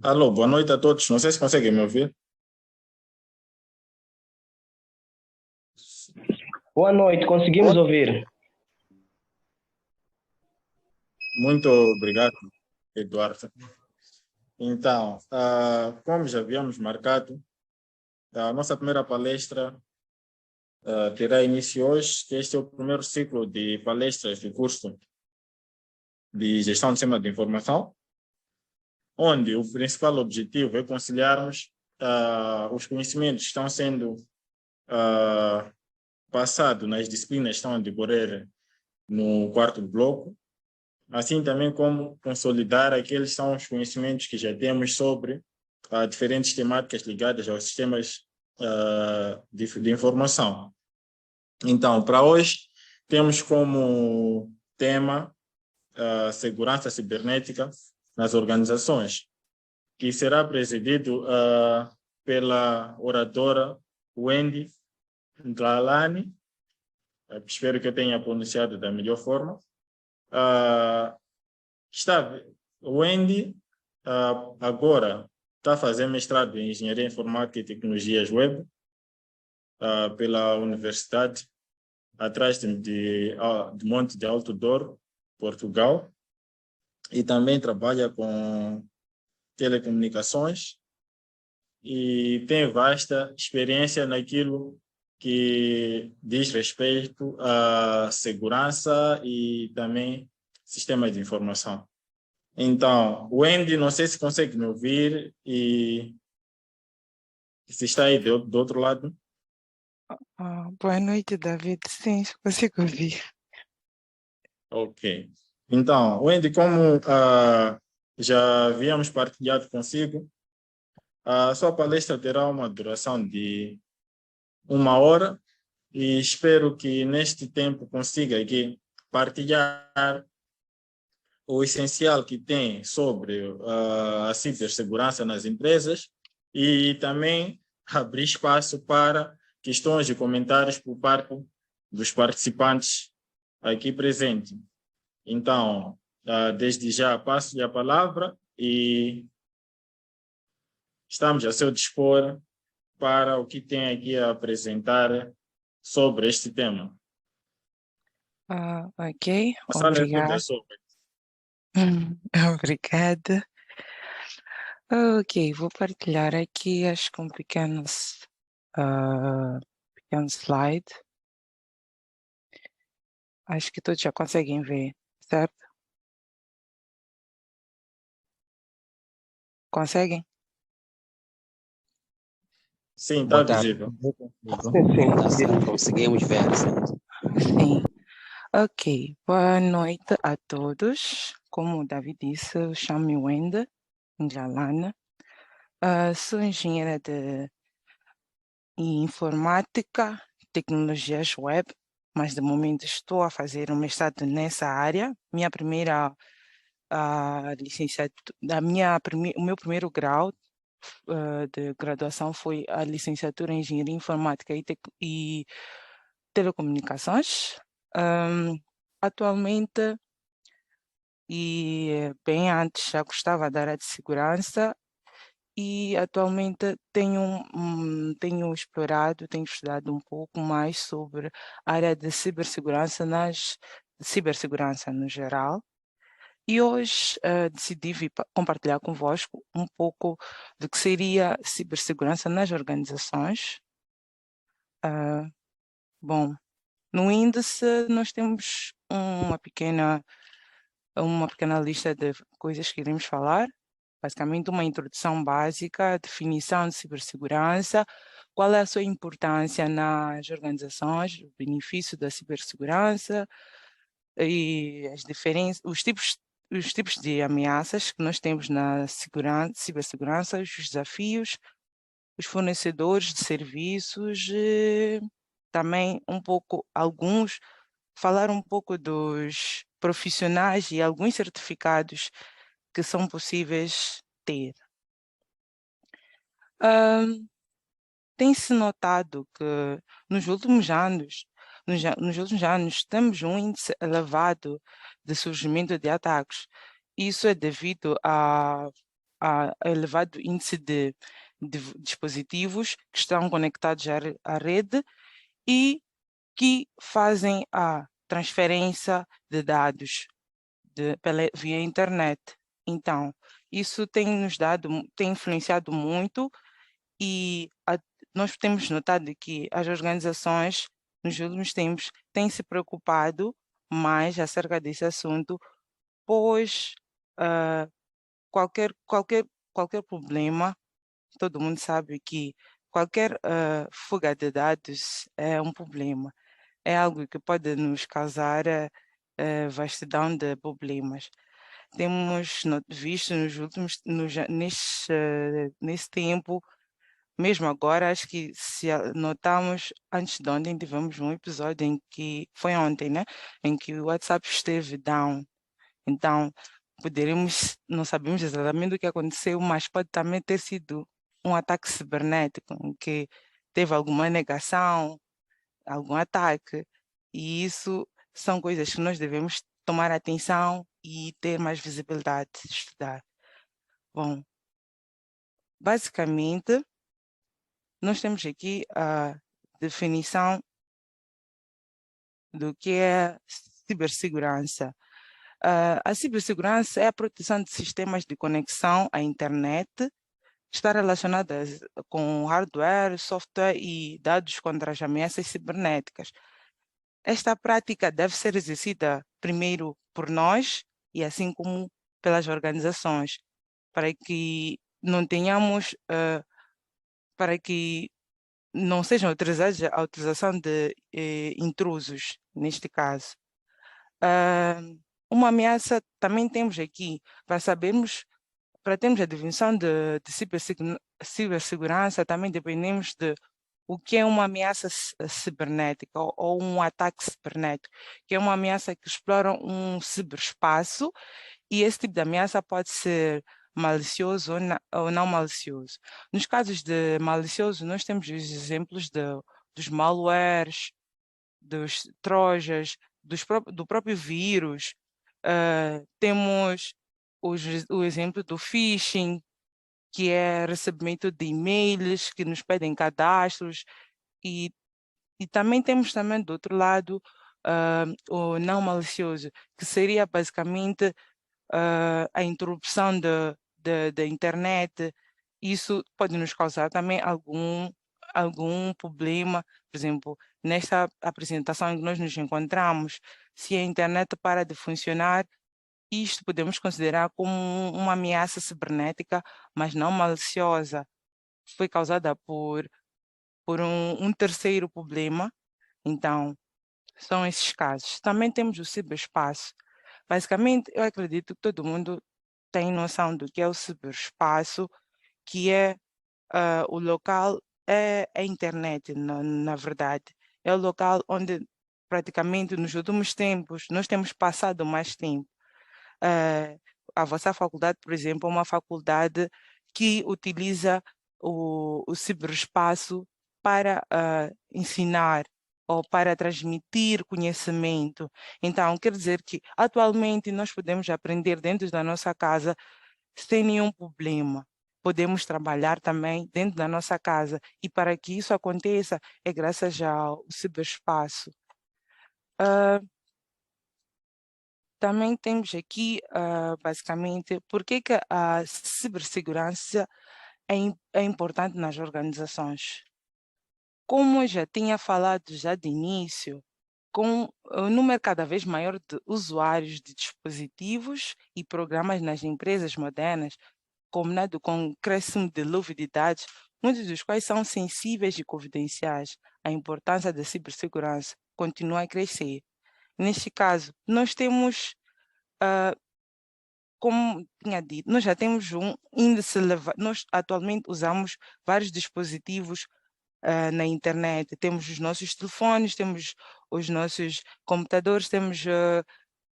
Alô, boa noite a todos. Não sei se conseguem me ouvir. Boa noite, conseguimos ouvir. Muito obrigado, Eduardo. Então, como já havíamos marcado, a nossa primeira palestra terá início hoje, que este é o primeiro ciclo de palestras do curso de Gestão de Sistema de Informação, onde o principal objetivo é conciliarmos os conhecimentos que estão sendo passados nas disciplinas que estão a decorrer no quarto bloco, assim também como consolidar aqueles são os conhecimentos que já temos sobre diferentes temáticas ligadas aos sistemas de informação. Então, para hoje, temos como tema a segurança cibernética nas organizações, que será presidido pela oradora Wendy Ndlalani. Espero que eu tenha pronunciado da melhor forma. Wendy agora está a fazer mestrado em Engenharia Informática e Tecnologias Web pela Universidade atrás de Monte de Alto Douro, Portugal, e também trabalha com telecomunicações e tem vasta experiência naquilo que diz respeito à segurança e também sistemas de informação. Então, Wendy, não sei se consegue me ouvir e se está aí do outro lado. Boa noite, David. Sim, consigo ouvir. Ok. Então, Wendy, como já havíamos partilhado consigo, a sua palestra terá uma duração de 1 hora e espero que neste tempo consiga aqui partilhar o essencial que tem sobre a cibersegurança nas empresas e também abrir espaço para questões e comentários por parte dos participantes aqui presentes. Então, desde já passo-lhe a palavra e estamos a seu dispor para o que tem aqui a apresentar sobre este tema. Ok, A sala é obrigada. toda sobre. Obrigada. Ok, vou partilhar aqui acho que um pequeno slide. Acho que todos já conseguem ver, certo? Conseguem? Sim, está Boa tarde. visível. Conseguimos ver, certo? Sim. Ok, boa noite a todos. Como o David disse, eu chamo-me Wenda Ndlalana. Sou engenheira de informática, tecnologias web, mas de momento estou a fazer um mestrado nessa área. Minha primeira licenciatura, o meu primeiro grau de graduação foi a licenciatura em Engenharia Informática e Telecomunicações. Atualmente, e bem antes, já gostava da área de segurança e atualmente tenho explorado, tenho estudado um pouco mais sobre a área de cibersegurança no geral. E hoje decidi vir compartilhar convosco um pouco do que seria cibersegurança nas organizações. Bom, no índice nós temos uma pequena lista de coisas que iremos falar. Basicamente, uma introdução básica, definição de cibersegurança, qual é a sua importância nas organizações, o benefício da cibersegurança e as diferenças, os tipos de ameaças que nós temos na cibersegurança, os desafios, os fornecedores de serviços, também falar um pouco dos profissionais e alguns certificados que são possíveis ter. Tem-se notado que nos últimos anos temos um índice elevado de surgimento de ataques. Isso é devido à a elevado índice de dispositivos que estão conectados à rede e que fazem a transferência de dados via internet. Então, isso tem influenciado muito e nós temos notado que as organizações, nos últimos tempos, têm se preocupado mais acerca desse assunto, pois qualquer problema, todo mundo sabe que qualquer fuga de dados é um problema. É algo que pode nos causar vastidão de problemas. Temos visto nesse tempo, mesmo agora, acho que se notamos, antes de ontem tivemos um episódio foi ontem, né? Em que o WhatsApp esteve down. Então, não sabemos exatamente o que aconteceu, mas pode também ter sido um ataque cibernético, em que teve alguma negação, algum ataque, e isso são coisas que nós devemos tomar atenção e ter mais visibilidade, estudar. Bom, basicamente, nós temos aqui a definição do que é cibersegurança. A cibersegurança é a proteção de sistemas de conexão à internet, está relacionada com hardware, software e dados contra as ameaças cibernéticas. Esta prática deve ser exercida primeiro por nós e assim como pelas organizações, para que não tenhamos, para que não sejam autorizados a utilização de intrusos, neste caso. Uma ameaça também temos aqui, para termos a definição de cibersegurança, também dependemos de o que é uma ameaça cibernética ou um ataque cibernético, que é uma ameaça que explora um ciberespaço, e esse tipo de ameaça pode ser malicioso ou não malicioso. Nos casos de malicioso, nós temos os exemplos dos malwares, dos trojans, do próprio vírus. Temos o exemplo do phishing, que é recebimento de e-mails que nos pedem cadastros, e também temos do outro lado o não malicioso, que seria basicamente a interrupção da internet. Isso pode nos causar também algum problema. Por exemplo, nesta apresentação em que nós nos encontramos, se a internet para de funcionar, isto podemos considerar como uma ameaça cibernética, mas não maliciosa. Foi causada por um terceiro problema. Então, são esses casos. Também temos o ciberespaço. Basicamente, eu acredito que todo mundo tem noção do que é o ciberespaço, que é o local, é a internet, na verdade. É o local onde praticamente nos últimos tempos nós temos passado mais tempo. A vossa faculdade, por exemplo, é uma faculdade que utiliza o ciberespaço para ensinar ou para transmitir conhecimento. Então, quer dizer que atualmente nós podemos aprender dentro da nossa casa sem nenhum problema. Podemos trabalhar também dentro da nossa casa, e para que isso aconteça é graças ao ciberespaço. Também temos aqui, basicamente, por que a cibersegurança é importante nas organizações. Como eu já tinha falado já de início, com o número cada vez maior de usuários de dispositivos e programas nas empresas modernas, combinado com o crescimento de dilúvio de dados, muitos dos quais são sensíveis e confidenciais, a importância da cibersegurança continua a crescer. Neste caso, nós temos, como tinha dito, nós já temos um índice elevado. Nós atualmente usamos vários dispositivos na internet. Temos os nossos telefones, temos os nossos computadores, temos,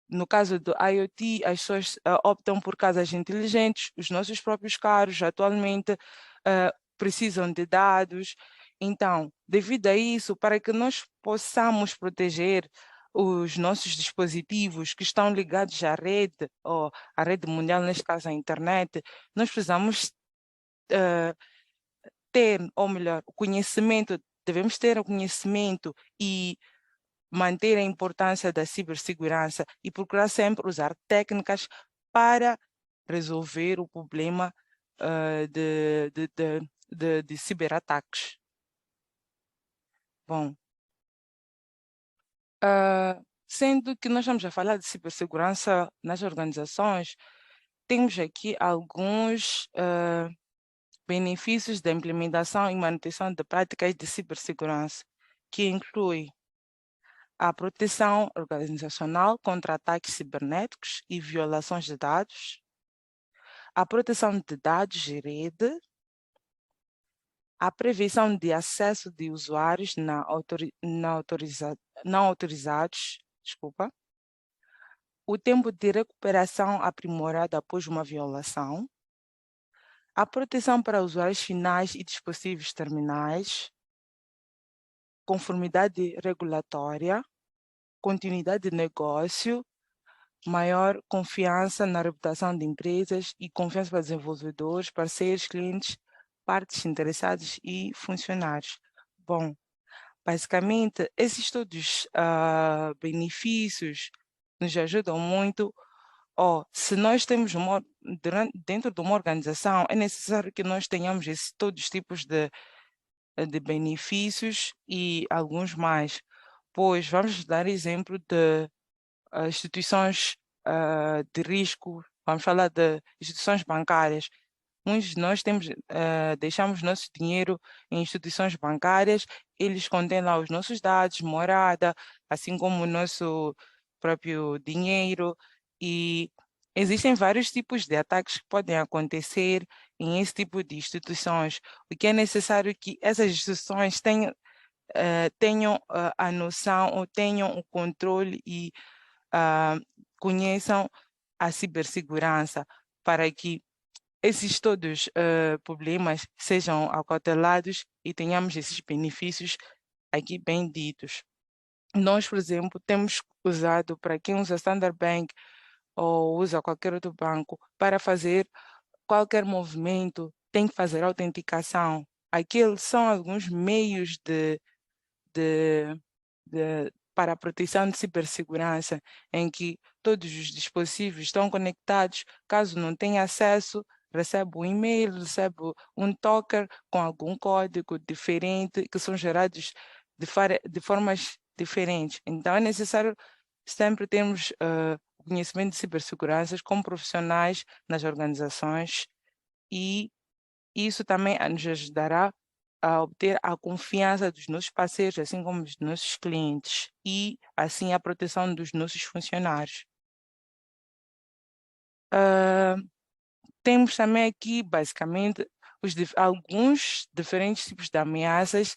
no caso do IoT, as pessoas optam por casas inteligentes, os nossos próprios carros atualmente precisam de dados. Então, devido a isso, para que nós possamos proteger os nossos dispositivos que estão ligados à rede, ou à rede mundial, neste caso a internet, nós precisamos ter, ou melhor, o conhecimento, devemos ter o conhecimento e manter a importância da cibersegurança e procurar sempre usar técnicas para resolver o problema de ciberataques. Bom, sendo que nós estamos a falar de cibersegurança nas organizações, temos aqui alguns benefícios da implementação e manutenção de práticas de cibersegurança, que inclui a proteção organizacional contra ataques cibernéticos e violações de dados, a proteção de dados de rede, a prevenção de acesso de usuários não autorizados, o tempo de recuperação aprimorado após uma violação, a proteção para usuários finais e dispositivos terminais, conformidade regulatória, continuidade de negócio, maior confiança na reputação de empresas e confiança para desenvolvedores, parceiros, clientes, partes interessadas e funcionários. Bom, basicamente, esses todos benefícios nos ajudam muito. Se nós temos dentro de uma organização, é necessário que nós tenhamos todos os tipos de benefícios e alguns mais, pois vamos dar exemplo de instituições de risco, vamos falar de instituições bancárias. Muitos de nós deixamos nosso dinheiro em instituições bancárias, eles contêm lá os nossos dados, morada, assim como o nosso próprio dinheiro, e existem vários tipos de ataques que podem acontecer em esse tipo de instituições, o que é necessário que essas instituições tenham a noção ou tenham o controle e conheçam a cibersegurança para que esses todos problemas sejam acautelados e tenhamos esses benefícios aqui bem ditos. Nós, por exemplo, temos usado, para quem usa Standard Bank ou usa qualquer outro banco, para fazer qualquer movimento, tem que fazer autenticação. Aqueles são alguns meios para a proteção de cibersegurança, em que todos os dispositivos estão conectados, caso não tenha acesso, recebe um e-mail, recebe um token com algum código diferente, que são gerados de formas diferentes. Então, é necessário sempre termos conhecimento de cibersegurança como profissionais nas organizações, e isso também nos ajudará a obter a confiança dos nossos parceiros, assim como dos nossos clientes, e assim a proteção dos nossos funcionários. Temos também aqui, basicamente, alguns diferentes tipos de ameaças,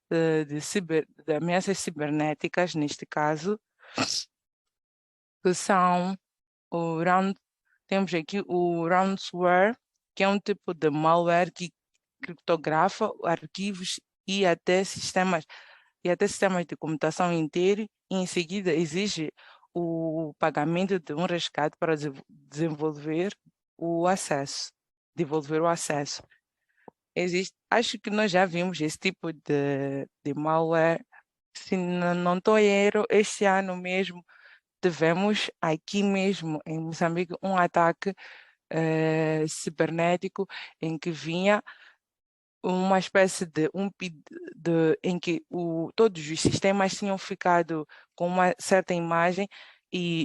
de ameaças cibernéticas, neste caso, que são temos aqui o ransomware, que é um tipo de malware que criptografa arquivos e até sistemas de computação inteiros, e em seguida exige o pagamento de um resgate para devolver o acesso. Acho que nós já vimos esse tipo de malware. Se não estou erro, este ano mesmo tivemos aqui mesmo em Moçambique um ataque cibernético em que vinha uma espécie de em que todos os sistemas tinham ficado com uma certa imagem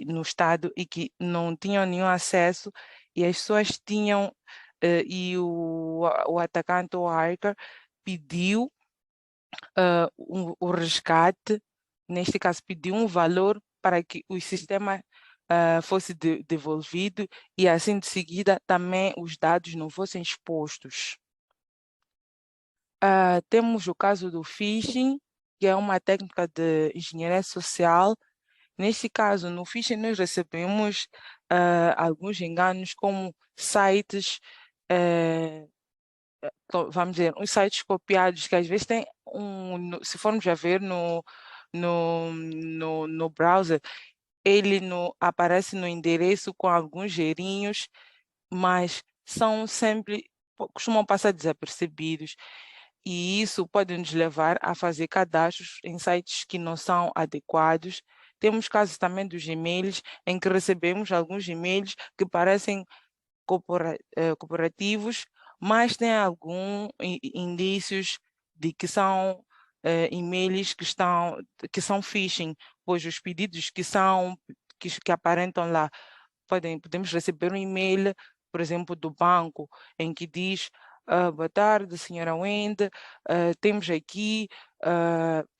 no estado e que não tinham nenhum acesso, e as pessoas tinham e o atacante, o hacker, pediu o resgate, neste caso pediu um valor para que o sistema fosse devolvido, e assim de seguida também os dados não fossem expostos. Temos o caso do phishing, que é uma técnica de engenharia social. Neste caso, no phishing, nós recebemos alguns enganos, como sites, vamos dizer, uns sites copiados, que às vezes tem se formos a ver no browser, ele aparece no endereço com alguns gerinhos, mas são sempre, costumam passar desapercebidos. E isso pode nos levar a fazer cadastros em sites que não são adequados. Temos casos também dos e-mails, em que recebemos alguns e-mails que parecem corporativos, mas têm alguns indícios de que são e-mails que são phishing, pois os pedidos que aparentam lá, podemos receber um e-mail, por exemplo, do banco, em que diz: boa tarde, senhora Wendy, temos aqui,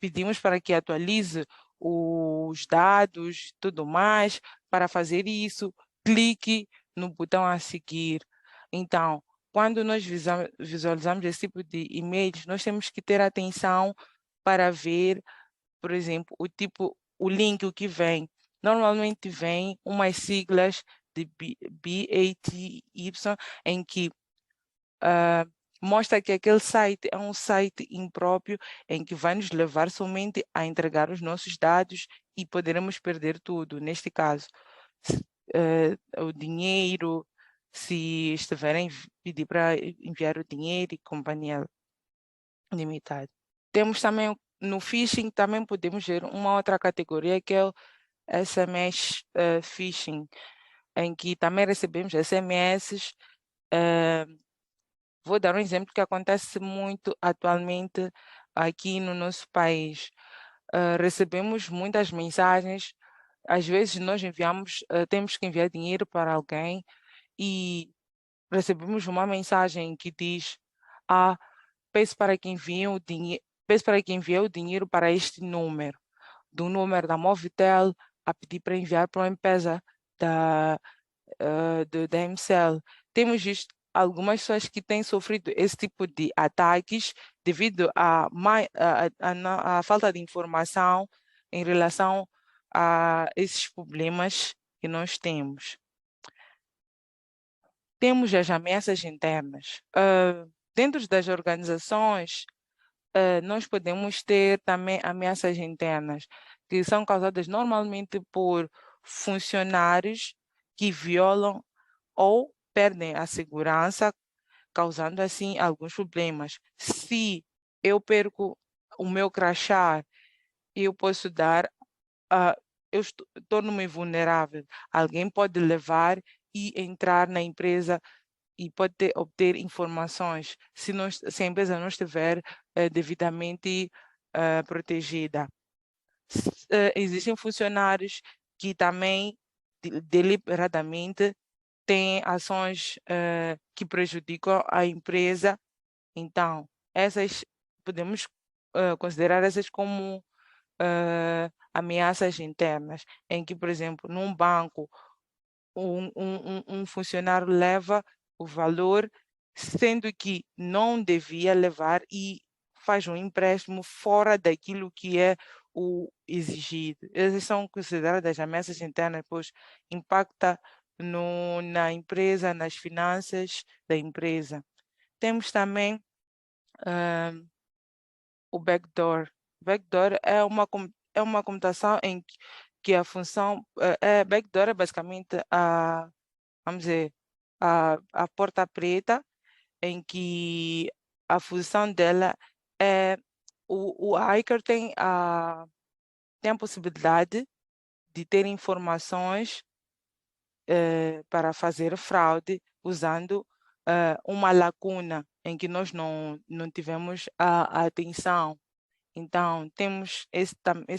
pedimos para que atualize os dados e tudo mais. Para fazer isso, clique no botão a seguir. Então, quando nós visualizamos esse tipo de e-mails, nós temos que ter atenção para ver, por exemplo, o link, o que vem. Normalmente vem umas siglas de BATY, em que mostra que aquele site é um site impróprio, em que vai nos levar somente a entregar os nossos dados e poderemos perder tudo. Neste caso, o dinheiro, se estiverem pedir para enviar o dinheiro e companhia limitada. Temos também, no phishing, também podemos ver uma outra categoria, que é o SMS phishing, em que também recebemos SMS. Vou dar um exemplo que acontece muito atualmente aqui no nosso país. Recebemos muitas mensagens, às vezes nós temos que enviar dinheiro para alguém e recebemos uma mensagem que diz: peço para que envie o dinheiro, peço para que envie o dinheiro para este número, do número da Movitel, a pedir para enviar para uma empresa da MCL. Temos visto algumas pessoas que têm sofrido esse tipo de ataques devido à falta de informação em relação a esses problemas que nós temos. Temos as ameaças internas. Dentro das organizações, nós podemos ter também ameaças internas, que são causadas normalmente por funcionários que violam ou perdem a segurança, causando assim alguns problemas. Se eu perco o meu crachá, eu posso eu torno-me vulnerável. Alguém pode levar e entrar na empresa e pode obter informações se a empresa não estiver devidamente protegida. Existem funcionários que também deliberadamente têm ações que prejudicam a empresa. Então, podemos considerar essas como ameaças internas, em que, por exemplo, num banco, um funcionário leva o valor, sendo que não devia levar, e faz um empréstimo fora daquilo que é o exigido. Essas são consideradas ameaças internas, pois impacta na empresa, nas finanças da empresa. Temos também o backdoor. Backdoor é uma computação em que a função backdoor é basicamente vamos dizer, a porta preta, em que a função dela é o hacker tem a possibilidade de ter informações para fazer fraude usando uma lacuna em que nós não tivemos a atenção. Então, temos esse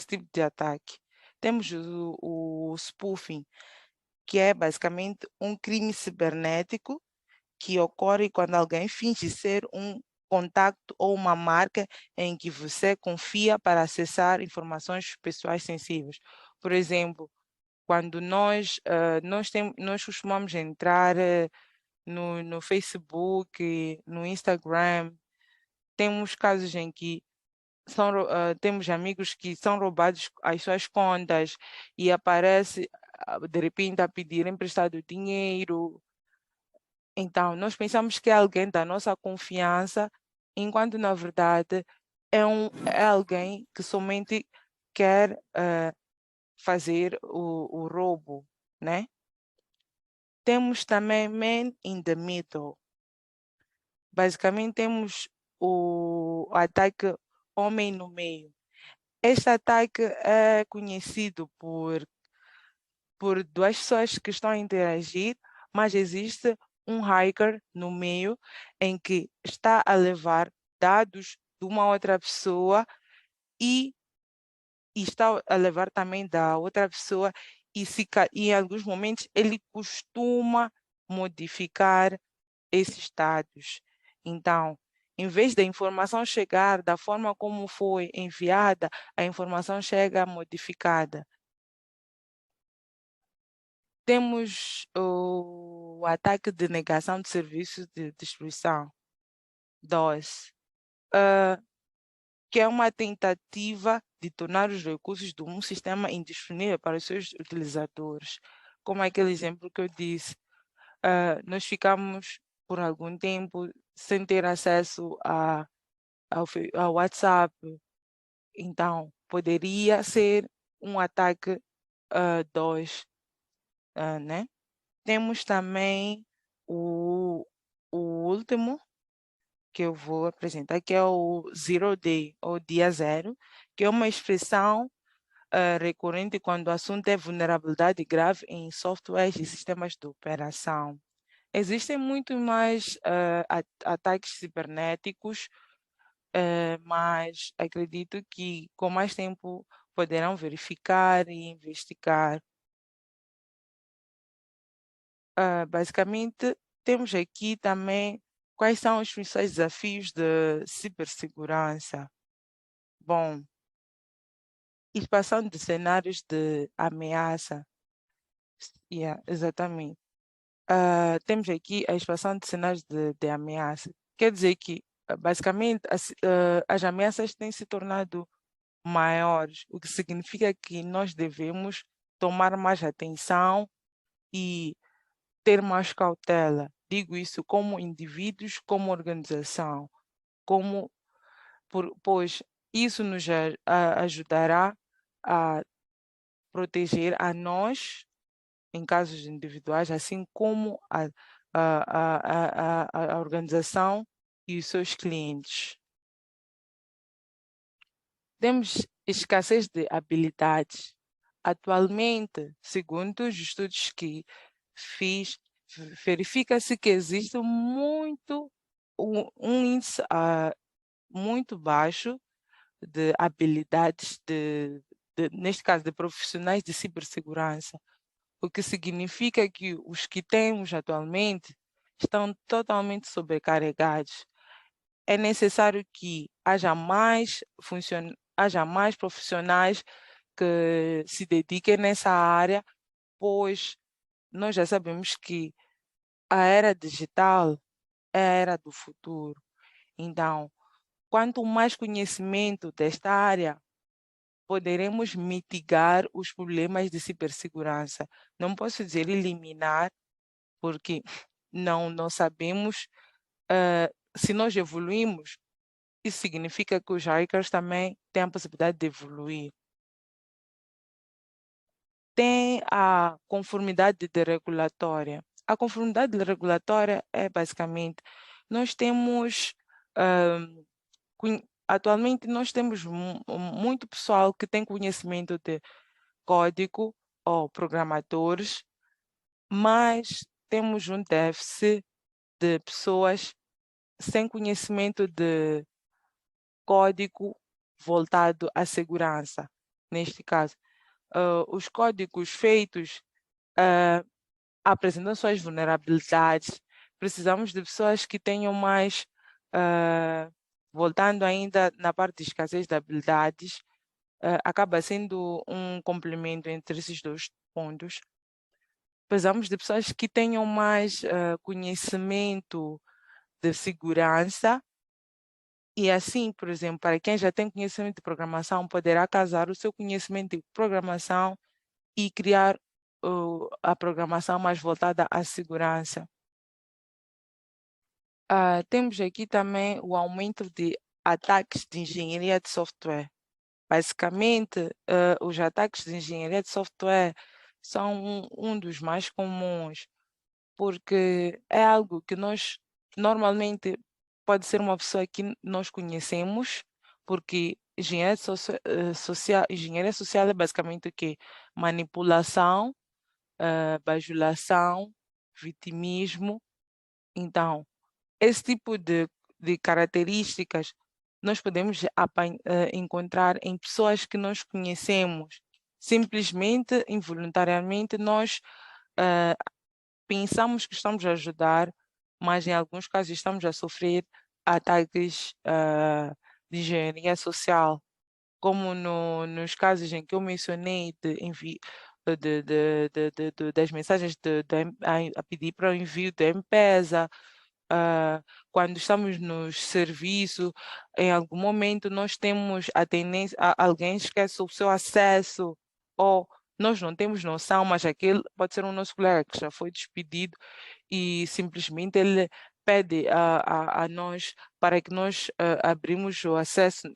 tipo de ataque. Temos o spoofing, que é basicamente um crime cibernético que ocorre quando alguém finge ser um contato ou uma marca em que você confia para acessar informações pessoais sensíveis. Por exemplo, quando nós costumamos entrar no Facebook, no Instagram, temos casos em que temos amigos que são roubados as suas contas e aparece de repente a pedir emprestado dinheiro. Então, nós pensamos que é alguém da nossa confiança, enquanto na verdade é alguém que somente quer fazer o roubo, né? Temos também Man in the Middle. Basicamente, temos o ataque Homem no Meio. Este ataque é conhecido por duas pessoas que estão a interagir, mas existe um hacker no meio em que está a levar dados de uma outra pessoa e está a levar também da outra pessoa e em alguns momentos ele costuma modificar esses dados. Então, em vez da informação chegar da forma como foi enviada, a informação chega modificada. Temos o ataque de negação de serviços de distribuição, DOS, que é uma tentativa de tornar os recursos de um sistema indisponível para os seus utilizadores. Como aquele exemplo que eu disse, nós ficamos por algum tempo sem ter acesso ao WhatsApp. Então, poderia ser um ataque DOS, né? Temos também o último que eu vou apresentar, que é o Zero Day, ou Dia Zero, que é uma expressão recorrente quando o assunto é vulnerabilidade grave em softwares e sistemas de operação. Existem muito mais ataques cibernéticos, mas acredito que com mais tempo poderão verificar e investigar. Basicamente, temos aqui também quais são os principais desafios de cibersegurança. Bom, expansão de cenários de ameaça. Exatamente. Temos aqui a expansão de cenários de ameaça. Quer dizer que, basicamente, as ameaças têm se tornado maiores, o que significa que nós devemos tomar mais atenção e ter mais cautela. Digo isso como indivíduos, como organização, pois isso nos ajudará a proteger a nós, em casos individuais, assim como a organização e os seus clientes. Temos escassez de habilidades. Atualmente, segundo os estudos que fiz, verifica-se que existe um índice muito baixo de habilidades, neste caso, de profissionais de cibersegurança, o que significa que os que temos atualmente estão totalmente sobrecarregados. É necessário que haja mais profissionais que se dediquem nessa área, pois nós já sabemos que a era digital é a era do futuro. Então, quanto mais conhecimento desta área, poderemos mitigar os problemas de cibersegurança. Não posso dizer eliminar, porque não sabemos se nós evoluímos. Isso significa que os hackers também têm a possibilidade de evoluir. Tem a conformidade regulatória. A conformidade regulatória é basicamente, nós temos, atualmente nós temos muito pessoal que tem conhecimento de código ou programadores, mas temos um déficit de pessoas sem conhecimento de código voltado à segurança. Neste caso, os códigos feitos apresentam suas vulnerabilidades. Precisamos de pessoas que tenham mais, voltando ainda na parte de escassez de habilidades, acaba sendo um complemento entre esses dois pontos. Precisamos de pessoas que tenham mais conhecimento de segurança e assim, por exemplo, para quem já tem conhecimento de programação, poderá casar o seu conhecimento de programação e criar a programação mais voltada à segurança. Temos aqui também o aumento de ataques de engenharia de software. Basicamente, os ataques de engenharia de software são um dos mais comuns, porque é algo que nós normalmente pode ser uma pessoa que nós conhecemos, porque engenharia social é basicamente o quê? Manipulação, bajulação, vitimismo. Então, esse tipo de características nós podemos encontrar em pessoas que nós conhecemos. Simplesmente, involuntariamente, nós pensamos que estamos a ajudar, mas em alguns casos estamos a sofrer ataques de engenharia social, como nos casos em que eu mencionei de envio das mensagens a pedir para o envio da M-Pesa, quando estamos no serviço, em algum momento nós temos a tendência, alguém esquece o seu acesso, ou nós não temos noção, mas aquele pode ser um nosso colega que já foi despedido e simplesmente ele pede a nós para que nós abrimos o acesso,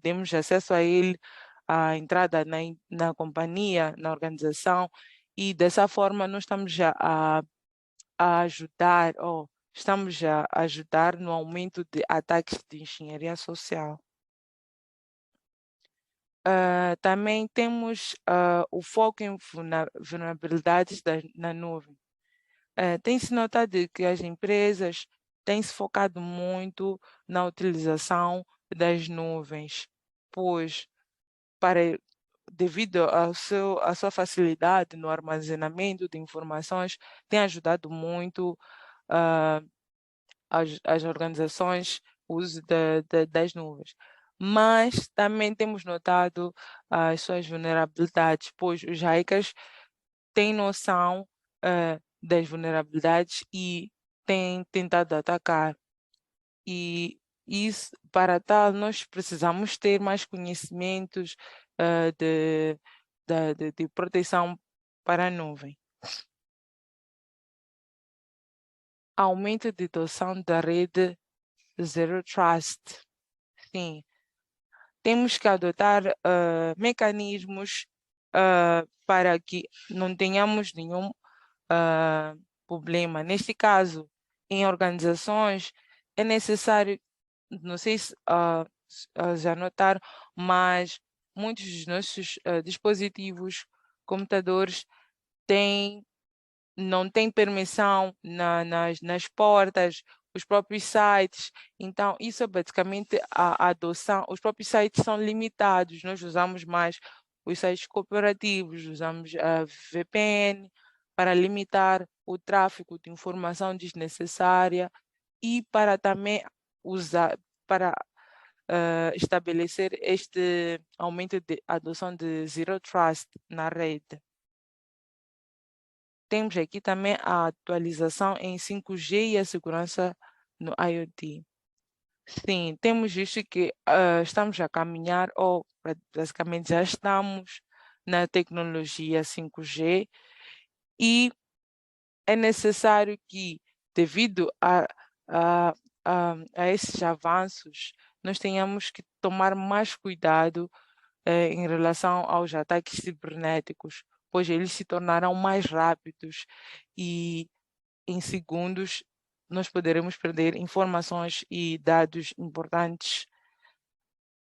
demos acesso a ele, a entrada na companhia, na organização, e dessa forma nós estamos já a ajudar, ou estamos a ajudar no aumento de ataques de engenharia social. Também temos o foco em vulnerabilidades na nuvem. Tem-se notado que as empresas têm se focado muito na utilização das nuvens, pois para, devido à sua facilidade no armazenamento de informações, tem ajudado muito as organizações o uso das nuvens. Mas também temos notado as suas vulnerabilidades, pois os hackers têm noção das vulnerabilidades e têm tentado atacar. E isso, para tal, nós precisamos ter mais conhecimentos de proteção para a nuvem. Aumento de adoção da rede Zero Trust. Sim, temos que adotar mecanismos para que não tenhamos nenhum problema. Neste caso, em organizações, é necessário, não sei se já notaram, mas muitos dos nossos dispositivos, computadores, não têm permissão nas portas, os próprios sites. Então, isso é basicamente a adoção. Os próprios sites são limitados. Nós usamos mais os sites cooperativos, usamos a VPN para limitar o tráfego de informação desnecessária e para também usar, para estabelecer este aumento de adoção de Zero Trust na rede. Temos aqui também a atualização em 5G e a segurança no IoT. Sim, temos visto que estamos a caminhar, ou basicamente já estamos na tecnologia 5G, e é necessário que, devido a esses avanços, nós tenhamos que tomar mais cuidado em relação aos ataques cibernéticos, pois eles se tornarão mais rápidos e em segundos nós poderemos perder informações e dados importantes.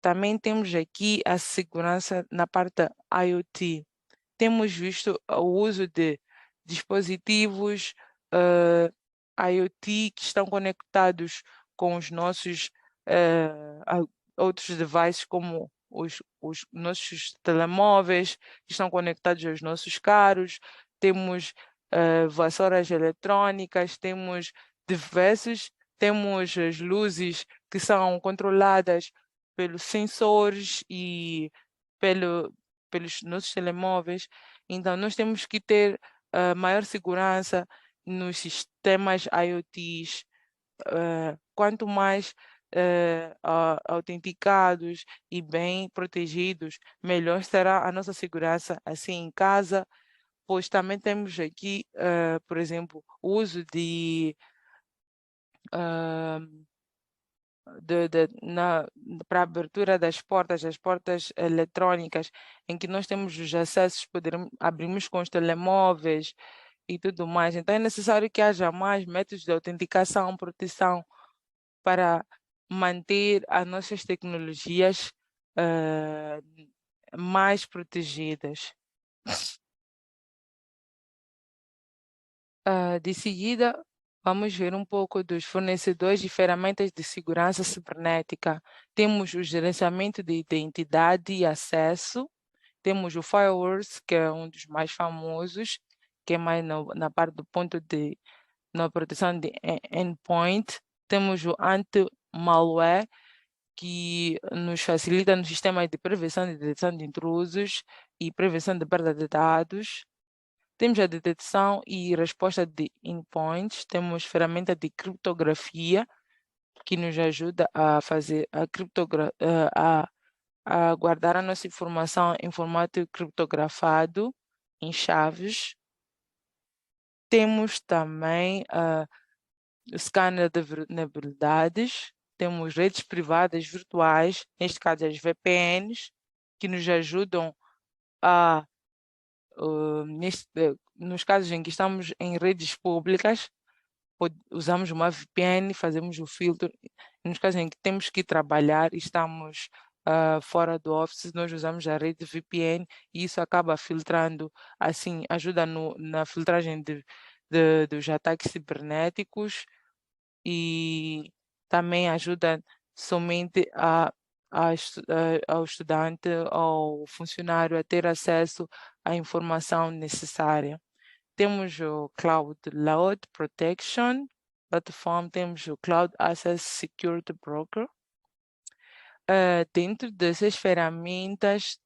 Também temos aqui a segurança na parte IoT. Temos visto o uso de dispositivos IoT que estão conectados com os nossos outros devices, como os nossos telemóveis, que estão conectados aos nossos carros. Temos vassouras eletrônicas, temos diversos, temos as luzes que são controladas pelos sensores e pelos nossos telemóveis. Então, nós temos que ter maior segurança nos sistemas IoTs. Quanto mais autenticados e bem protegidos, melhor será a nossa segurança, assim em casa, pois também temos aqui, por exemplo, o uso de para a abertura das portas, as portas eletrônicas, em que nós temos os acessos, abrimos com os telemóveis e tudo mais. Então, é necessário que haja mais métodos de autenticação, proteção, para manter as nossas tecnologias mais protegidas. De seguida, vamos ver um pouco dos fornecedores de ferramentas de segurança cibernética. Temos o gerenciamento de identidade e acesso, temos o Firewalls, que é um dos mais famosos, que é mais na parte do ponto de na proteção de endpoint. Temos o anti-malware, que nos facilita no sistema de prevenção e detecção de intrusos e prevenção de perda de dados. Temos a detecção e resposta de endpoints, temos ferramenta de criptografia, que nos ajuda a fazer a guardar a nossa informação em formato criptografado, em chaves. Temos também o scanner de vulnerabilidades, temos redes privadas virtuais, neste caso as VPNs, que nos ajudam a, nos casos em que estamos em redes públicas, usamos uma VPN, fazemos o filtro. Nos casos em que temos que trabalhar e estamos fora do office, nós usamos a rede VPN e isso acaba filtrando, assim, ajuda na filtragem dos ataques cibernéticos e também ajuda somente ao estudante, ao funcionário a ter acesso à informação necessária. Temos o Cloud Load Protection Platform, temos o Cloud Access Security Broker. Dentro dessas ferramentas,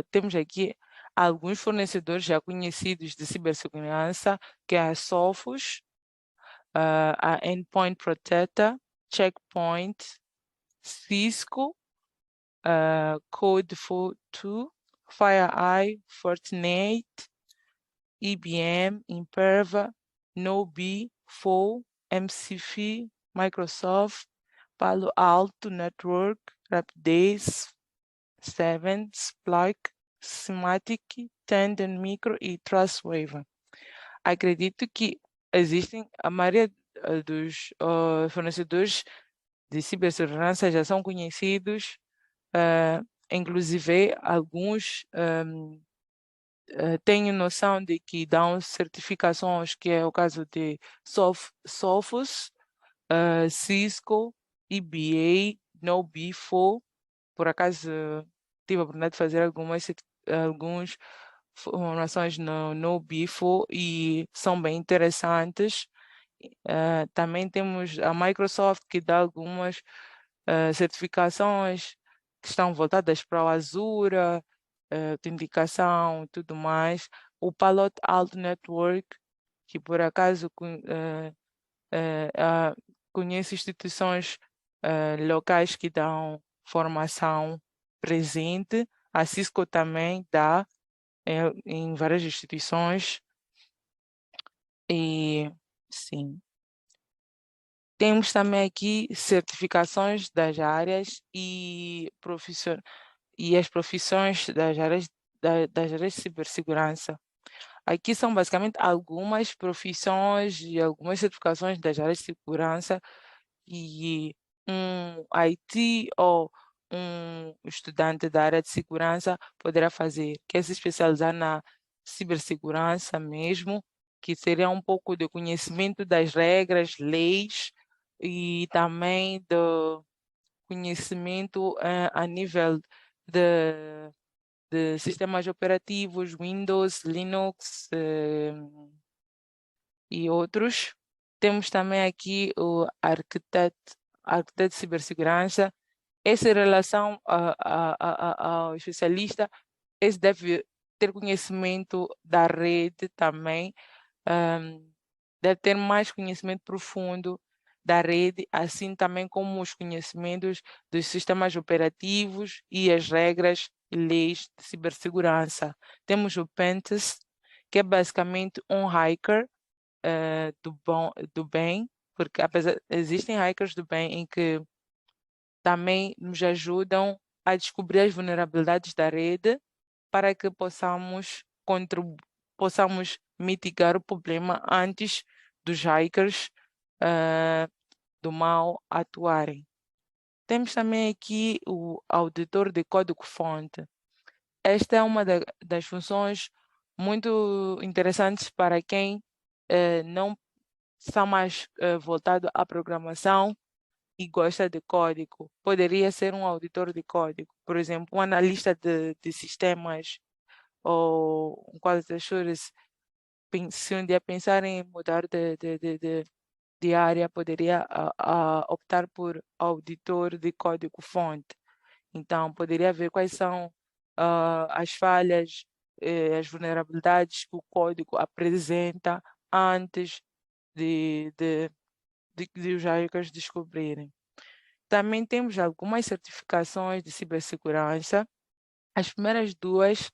temos aqui alguns fornecedores já conhecidos de cibersegurança, que é a Sophos, a Endpoint Protector, Checkpoint, Cisco, Code42, FireEye, Fortinet, IBM, Imperva, Nobi, Fo, McAfee, Microsoft, Palo Alto Network, Rapidez, Seven, Splunk, Symantec, Tandem Micro e Trustwave. Acredito que existem, a maioria dos fornecedores de cibersegurança já são conhecidos, inclusive alguns tenho noção de que dão certificações, que é o caso de Sophos, Cisco, EBA, NoBe4. Por acaso tive a oportunidade de fazer algumas formações no NoBe4 e são bem interessantes. Também temos a Microsoft, que dá algumas certificações que estão voltadas para o Azure, autenticação e tudo mais. O Palo Alto Network, que por acaso conheço instituições locais que dão formação presente. A Cisco também dá em várias instituições. E sim. Temos também aqui certificações das áreas e as profissões das áreas de cibersegurança. Aqui são basicamente algumas profissões e algumas certificações das áreas de segurança que um IT ou um estudante da área de segurança poderá fazer, quer se especializar na cibersegurança mesmo, que seria um pouco de conhecimento das regras, leis e também do conhecimento a nível de sistemas operativos, Windows, Linux e outros. Temos também aqui o arquiteto de cibersegurança. Essa relação ao especialista, esse deve ter conhecimento da rede também, deve ter mais conhecimento profundo da rede, assim também como os conhecimentos dos sistemas operativos e as regras e leis de cibersegurança. Temos o Pentest, que é basicamente um hacker do bem, porque apesar existem hackers do bem em que também nos ajudam a descobrir as vulnerabilidades da rede para que possamos mitigar o problema antes dos hackers do mal atuarem. Temos também aqui o auditor de código-fonte. Esta é uma das funções muito interessantes para quem não está mais voltado à programação e gosta de código. Poderia ser um auditor de código, por exemplo, um analista de sistemas ou um quality assurance. Se um dia pensar em mudar de área, poderia optar por auditor de código-fonte. Então, poderia ver quais são as falhas, as vulnerabilidades que o código apresenta antes de os hackers descobrirem. Também temos algumas certificações de cibersegurança. As primeiras duas,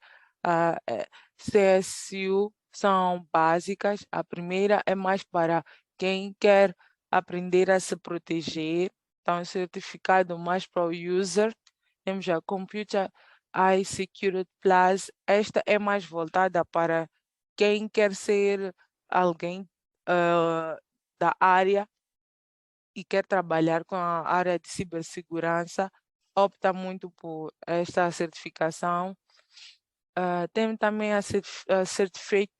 CSU, são básicas. A primeira é mais para quem quer aprender a se proteger. Então, é certificado mais para o user. Temos a Computer Eye Security Plus. Esta é mais voltada para quem quer ser alguém da área e quer trabalhar com a área de cibersegurança, opta muito por esta certificação. Tem também a Certificate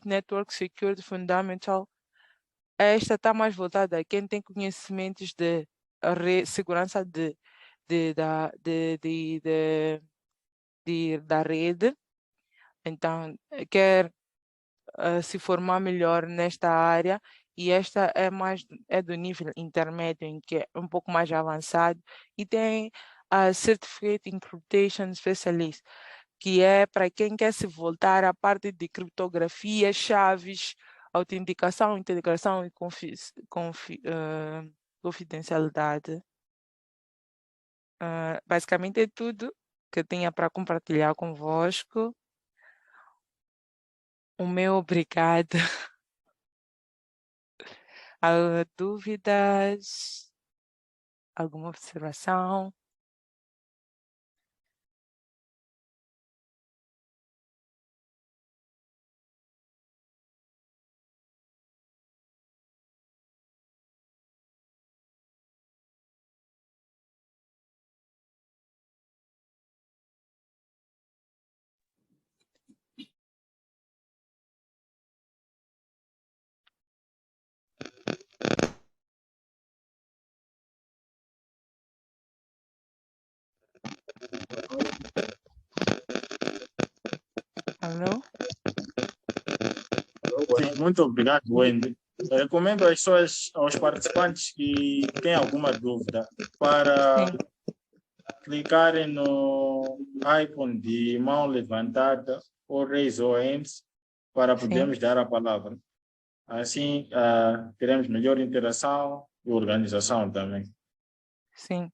Network Security Fundamental. Esta está mais voltada a quem tem conhecimentos de segurança da rede. Então, quer se formar melhor nesta área, e esta é do nível intermédio, em que é um pouco mais avançado, e tem a Certificate Encryption Specialist, que é para quem quer se voltar à parte de criptografia, chaves, autenticação, integração e confidencialidade. Basicamente é tudo que eu tinha para compartilhar convosco. O meu obrigado. Dúvidas? Alguma observação? Alô? Sim, muito obrigado, Wendy. Eu recomendo aos participantes que têm alguma dúvida para Sim, clicarem no ícone de mão levantada ou raise your hands para sim, podermos dar a palavra. Assim, teremos melhor interação e organização também. sim.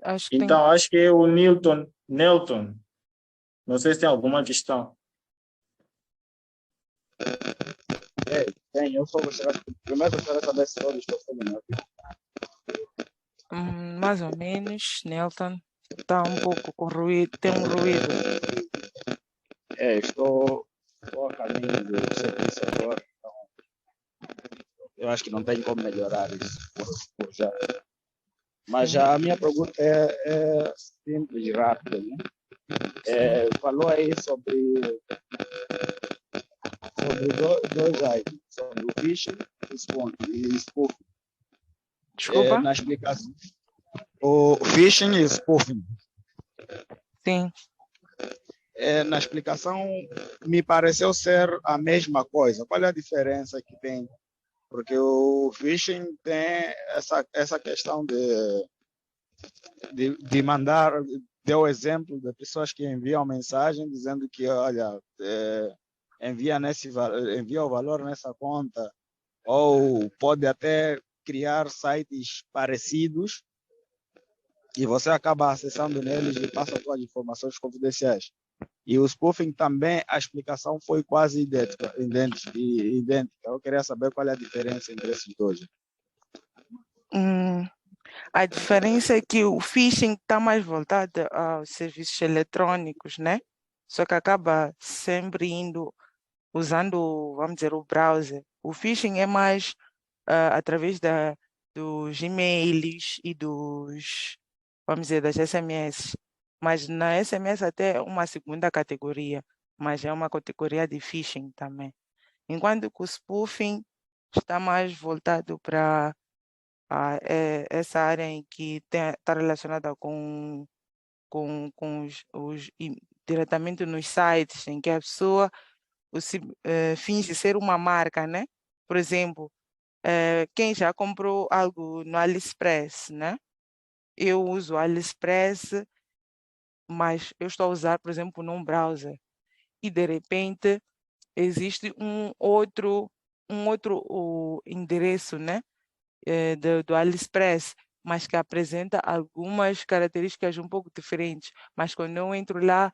Acho que tem. Então, acho que é o Nelton. Não sei se tem alguma questão. Tem, eu só gostaria, primeiro gostaria de saber se todos estão falando. Mais ou menos, Nelton. Está um pouco com ruído, tem um ruído. Estou a caminho do serviço agora, então eu acho que não tem como melhorar isso por já. Mas Sim, a minha pergunta é simples e rápida, né? Falou aí sobre dois items, sobre o phishing e spoofing. desculpa? Na explicação, o phishing e spoofing. Sim, Na explicação me pareceu ser a mesma coisa. Qual é a diferença que tem? Porque o phishing tem essa questão de mandar, deu exemplo de pessoas que enviam mensagem dizendo que, olha, envia o valor nessa conta, ou pode até criar sites parecidos e você acaba acessando neles e passa suas informações confidenciais. E o spoofing também, a explicação foi quase idêntica. Eu queria saber qual é a diferença entre esses dois. A diferença é que o phishing está mais voltado aos serviços eletrônicos, né? Só que acaba sempre indo usando, vamos dizer, o browser. O phishing é mais através dos e-mails e vamos dizer, das SMS. Mas na SMS até é uma segunda categoria, mas é uma categoria de phishing também. Enquanto que o spoofing está mais voltado para essa área em que está relacionada com diretamente nos sites em que a pessoa finge ser uma marca, né? Por exemplo, quem já comprou algo no AliExpress, né? Eu uso o AliExpress, mas eu estou a usar, por exemplo, num browser. E de repente existe um outro endereço, né? Do AliExpress, mas que apresenta algumas características um pouco diferentes. Mas quando eu entro lá,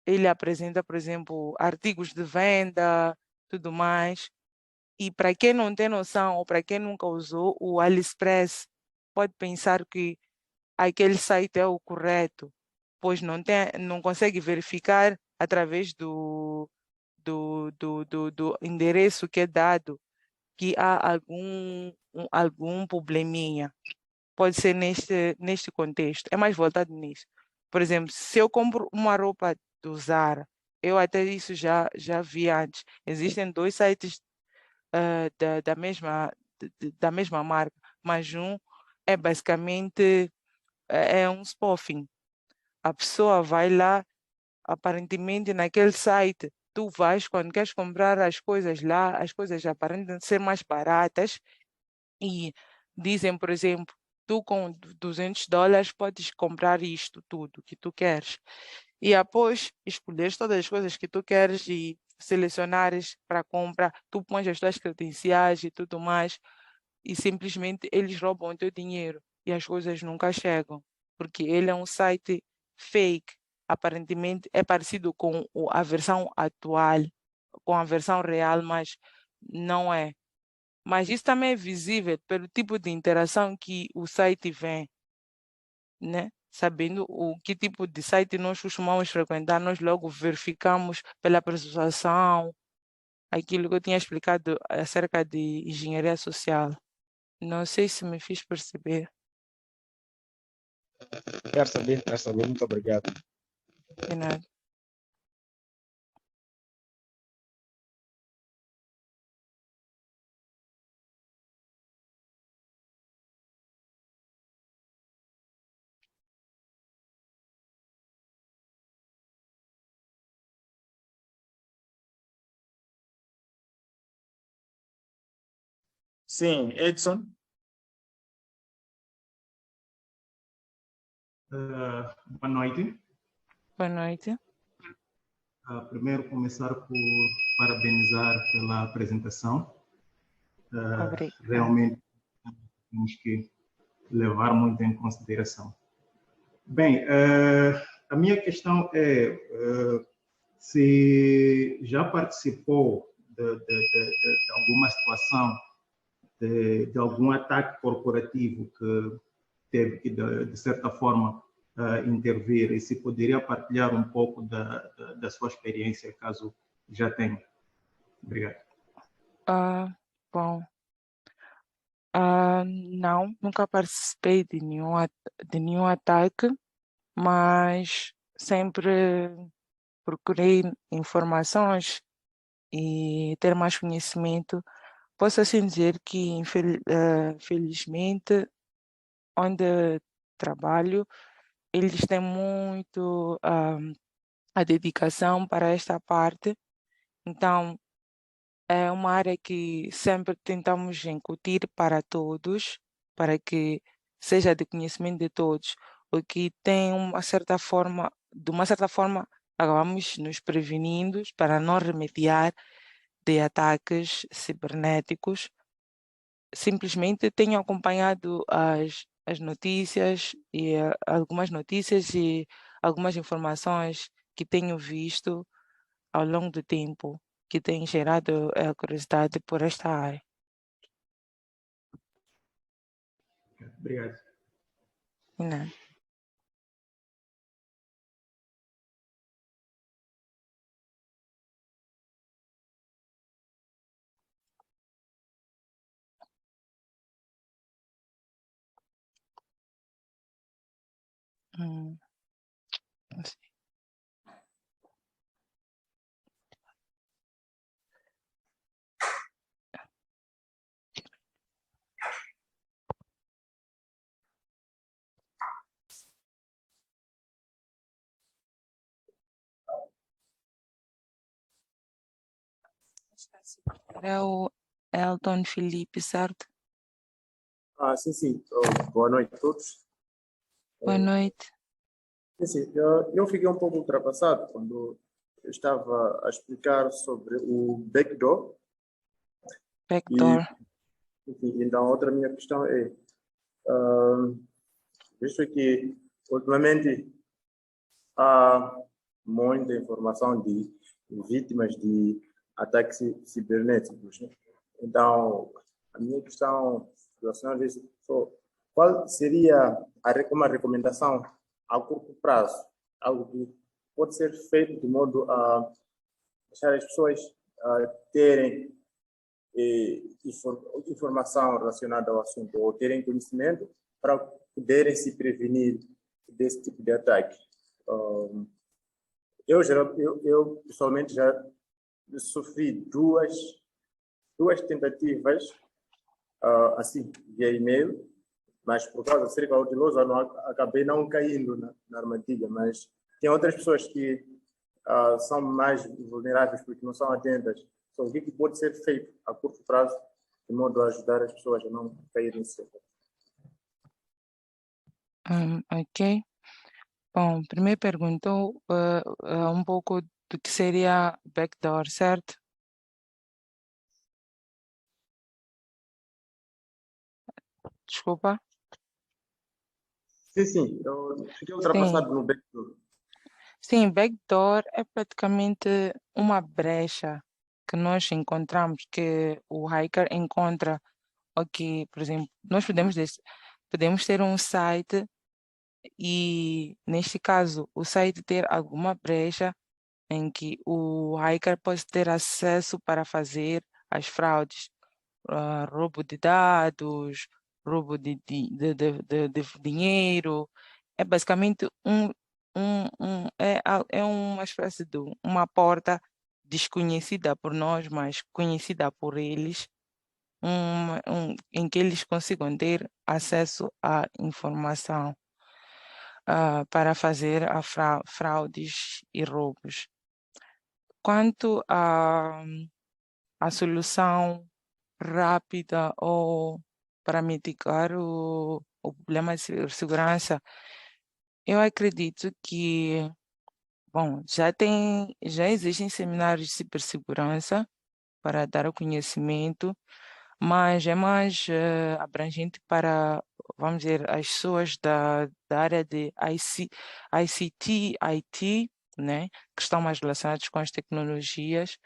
ele apresenta, por exemplo, artigos de venda, tudo mais. E para quem não tem noção, ou para quem nunca usou o AliExpress, pode pensar que aquele site é o correto, pois não consegue verificar através do endereço que é dado que há algum probleminha. Pode ser neste contexto, é mais voltado nisso. Por exemplo, se eu compro uma roupa do Zara, eu até isso já vi antes. Existem dois sites da mesma marca, mas um é basicamente um spoofing. A pessoa vai lá, aparentemente naquele site, tu vais, quando queres comprar as coisas lá, as coisas aparentam ser mais baratas e dizem, por exemplo, tu com $200 podes comprar isto tudo que tu queres. E após escolheres todas as coisas que tu queres e selecionares para compra, tu pões as tuas credenciais e tudo mais, e simplesmente eles roubam o teu dinheiro e as coisas nunca chegam, porque ele é um site fake. Aparentemente é parecido com a versão atual, com a versão real, mas não é. Mas isso também é visível pelo tipo de interação que o site vem, né? Sabendo o que tipo de site nós costumamos frequentar, nós logo verificamos pela persuasão, aquilo que eu tinha explicado acerca de engenharia social. Não sei se me fiz perceber. Percebi, muito obrigado. De nada. Sim, Edson. Boa noite. Boa noite. Primeiro, começar por parabenizar pela apresentação. Obrigada. Realmente, temos que levar muito em consideração. Bem, a minha questão é se já participou de alguma situação, de algum ataque corporativo que teve que, de certa forma, intervir, e se poderia partilhar um pouco da sua experiência, caso já tenha. Obrigado. Bom, não, nunca participei de nenhum ataque, mas sempre procurei informações e ter mais conhecimento. Posso assim dizer que, felizmente, onde trabalho, eles têm muito a dedicação para esta parte. Então, é uma área que sempre tentamos incutir para todos, para que seja de conhecimento de todos, o que tem de uma certa forma, acabamos nos prevenindo para não remediar de ataques cibernéticos. Simplesmente tenho acompanhado as notícias e algumas notícias e algumas informações que tenho visto ao longo do tempo que têm gerado curiosidade por esta área. Obrigado. Não. Não sei. É o Elton Felipe, certo? Sim, sim. Boa noite a todos. Boa noite. Sim, eu fiquei um pouco ultrapassado quando eu estava a explicar sobre o backdoor. Backdoor. Enfim, então, outra minha questão é, visto que ultimamente há muita informação de vítimas de ataques cibernéticos, né? Então, a minha questão relacionada a isso, qual seria uma recomendação a curto prazo, algo que pode ser feito de modo a deixar as pessoas terem informação relacionada ao assunto ou terem conhecimento para poderem se prevenir desse tipo de ataque. Eu pessoalmente já sofri duas tentativas assim via e-mail, mas por causa de ser cauteloso eu acabei não caindo na armadilha, mas tem outras pessoas que são mais vulneráveis porque não são atentas. Então, o que pode ser feito a curto prazo de modo a ajudar as pessoas a não caírem nisso? Ok. Bom, primeiro perguntou um pouco do que seria backdoor, certo? Desculpa. Sim, eu fiquei ultrapassado no backdoor. Sim, backdoor é praticamente uma brecha que nós encontramos, que o hacker encontra. Ok, por exemplo, nós podemos ter um site e, neste caso, o site ter alguma brecha em que o hacker pode ter acesso para fazer as fraudes, roubo de dados, roubo de dinheiro. É basicamente é uma espécie de uma porta desconhecida por nós, mas conhecida por eles, em que eles consigam ter acesso à informação para fazer fraudes e roubos. Quanto à solução rápida ou para mitigar o problema de cibersegurança, eu acredito que, bom, já existem seminários de cibersegurança para dar o conhecimento, mas é mais abrangente para, vamos dizer, as pessoas da área de ICT, IT, né, que estão mais relacionados com as tecnologias,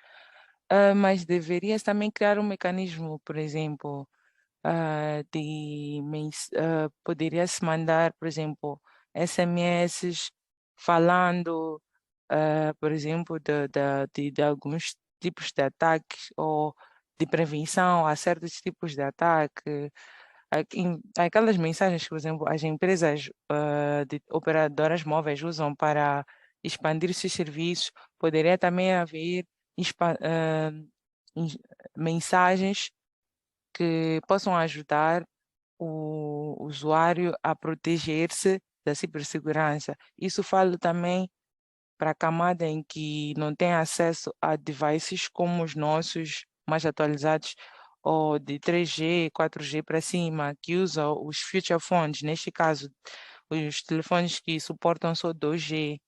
mas deveria também criar um mecanismo, por exemplo, poderia-se mandar, por exemplo, SMS falando, por exemplo, de alguns tipos de ataques ou de prevenção a certos tipos de ataque. Aquelas mensagens que, por exemplo, as empresas de operadoras móveis usam para expandir seus serviços, poderia também haver mensagens que possam ajudar o usuário a proteger-se da cibersegurança. Isso falo também para a camada em que não tem acesso a devices como os nossos mais atualizados, ou de 3G, 4G para cima, que usam os future phones, neste caso, os telefones que suportam só 2G.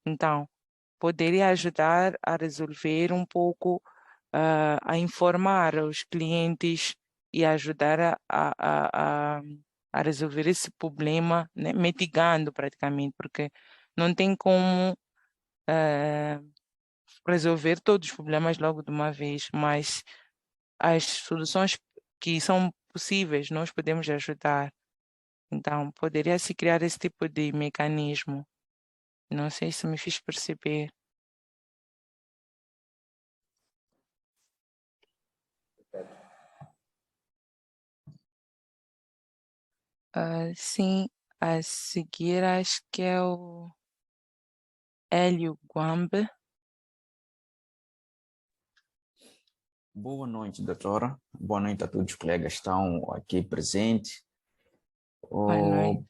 Então, poderia ajudar a resolver um pouco, a informar os clientes e ajudar a resolver esse problema, né, mitigando praticamente, porque não tem como resolver todos os problemas logo de uma vez, mas as soluções que são possíveis nós podemos ajudar. Então, poderia-se criar esse tipo de mecanismo. Não sei se me fiz perceber. Sim, a seguir acho que é o Hélio Guambe. Boa noite, doutora. Boa noite a todos os colegas que estão aqui presentes. Boa noite.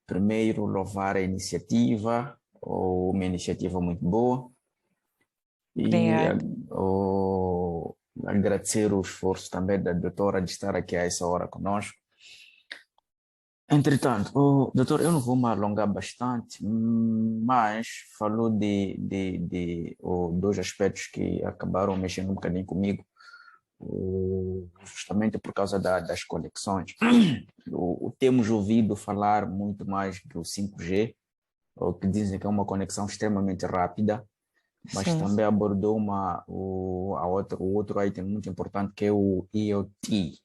Primeiro, louvar a iniciativa, uma iniciativa muito boa. E Obrigada. agradecer o esforço também da doutora de estar aqui a essa hora conosco. Entretanto, doutor, eu não vou me alongar bastante, mas falou de dois aspectos que acabaram mexendo um bocadinho comigo, justamente por causa das conexões. Temos ouvido falar muito mais do 5G, que dizem que é uma conexão extremamente rápida, mas Sim. também abordou o outro item muito importante, que é o IoT.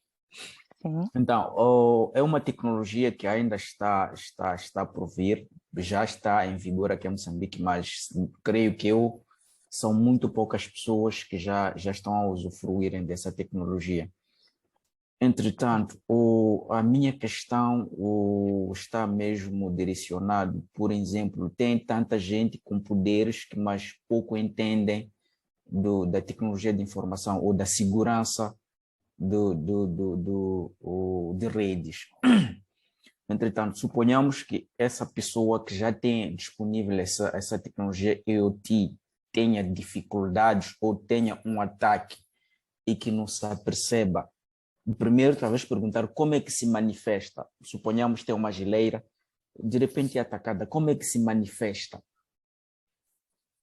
Sim. Então, é uma tecnologia que ainda está por vir, já está em vigor aqui em Moçambique, mas creio que são muito poucas pessoas que já estão a usufruírem dessa tecnologia. Entretanto, a minha questão está mesmo direcionado, por exemplo, tem tanta gente com poderes que mais pouco entendem da tecnologia de informação ou da segurança de redes. Entretanto, suponhamos que essa pessoa que já tem disponível essa tecnologia IoT tenha dificuldades ou tenha um ataque e que não se aperceba. Primeiro, talvez perguntar como é que se manifesta. Suponhamos que tem uma geleira, de repente é atacada, como é que se manifesta?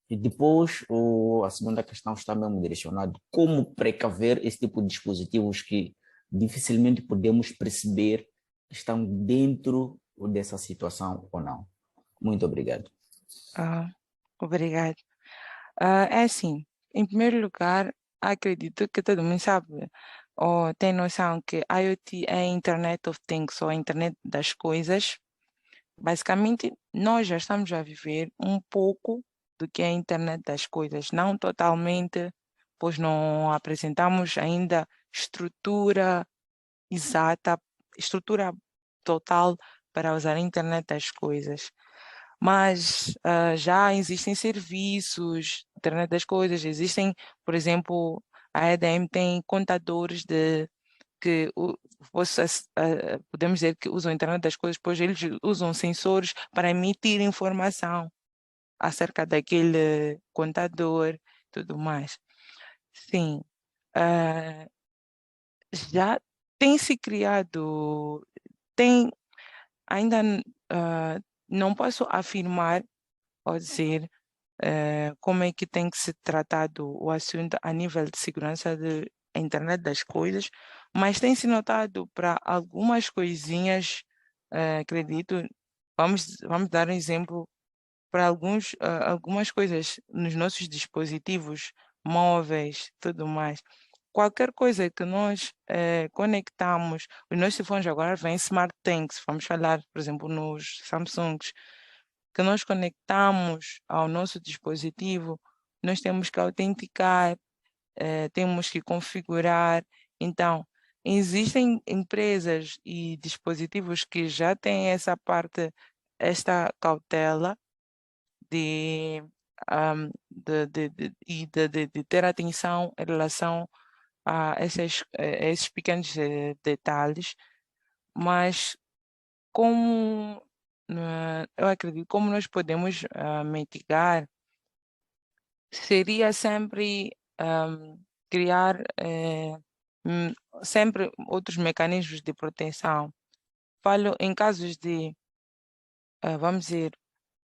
E depois, a segunda questão está mesmo direcionada, como precaver esse tipo de dispositivos que dificilmente podemos perceber que estão dentro dessa situação ou não. Muito obrigado. Obrigado. É assim, em primeiro lugar, acredito que todo mundo sabe ou tem noção que IoT é Internet of Things, ou a Internet das coisas. Basicamente, nós já estamos a viver um pouco do que é a Internet das coisas, não totalmente, pois não apresentamos ainda estrutura exata, estrutura total para usar a Internet das coisas. Mas já existem serviços, Internet das coisas, existem, por exemplo, a EDM tem contadores que podemos dizer que usam a internet das coisas, pois eles usam sensores para emitir informação acerca daquele contador e tudo mais. Sim, já tem se criado, ainda não posso afirmar ou dizer como é que tem que ser tratado o assunto a nível de segurança da internet das coisas, mas tem se notado para algumas coisinhas, acredito, vamos dar um exemplo para algumas coisas nos nossos dispositivos móveis, tudo mais. Qualquer coisa que nós conectamos, os nossos telefones agora vêm Smart Things, vamos falar, por exemplo, nos Samsungs, que nós conectamos ao nosso dispositivo, nós temos que autenticar, temos que configurar. Então, existem empresas e dispositivos que já têm essa parte, esta cautela de, de ter atenção em relação a esses pequenos detalhes, mas como eu acredito, como nós podemos mitigar, seria sempre criar sempre outros mecanismos de proteção. Falo em casos de, vamos dizer,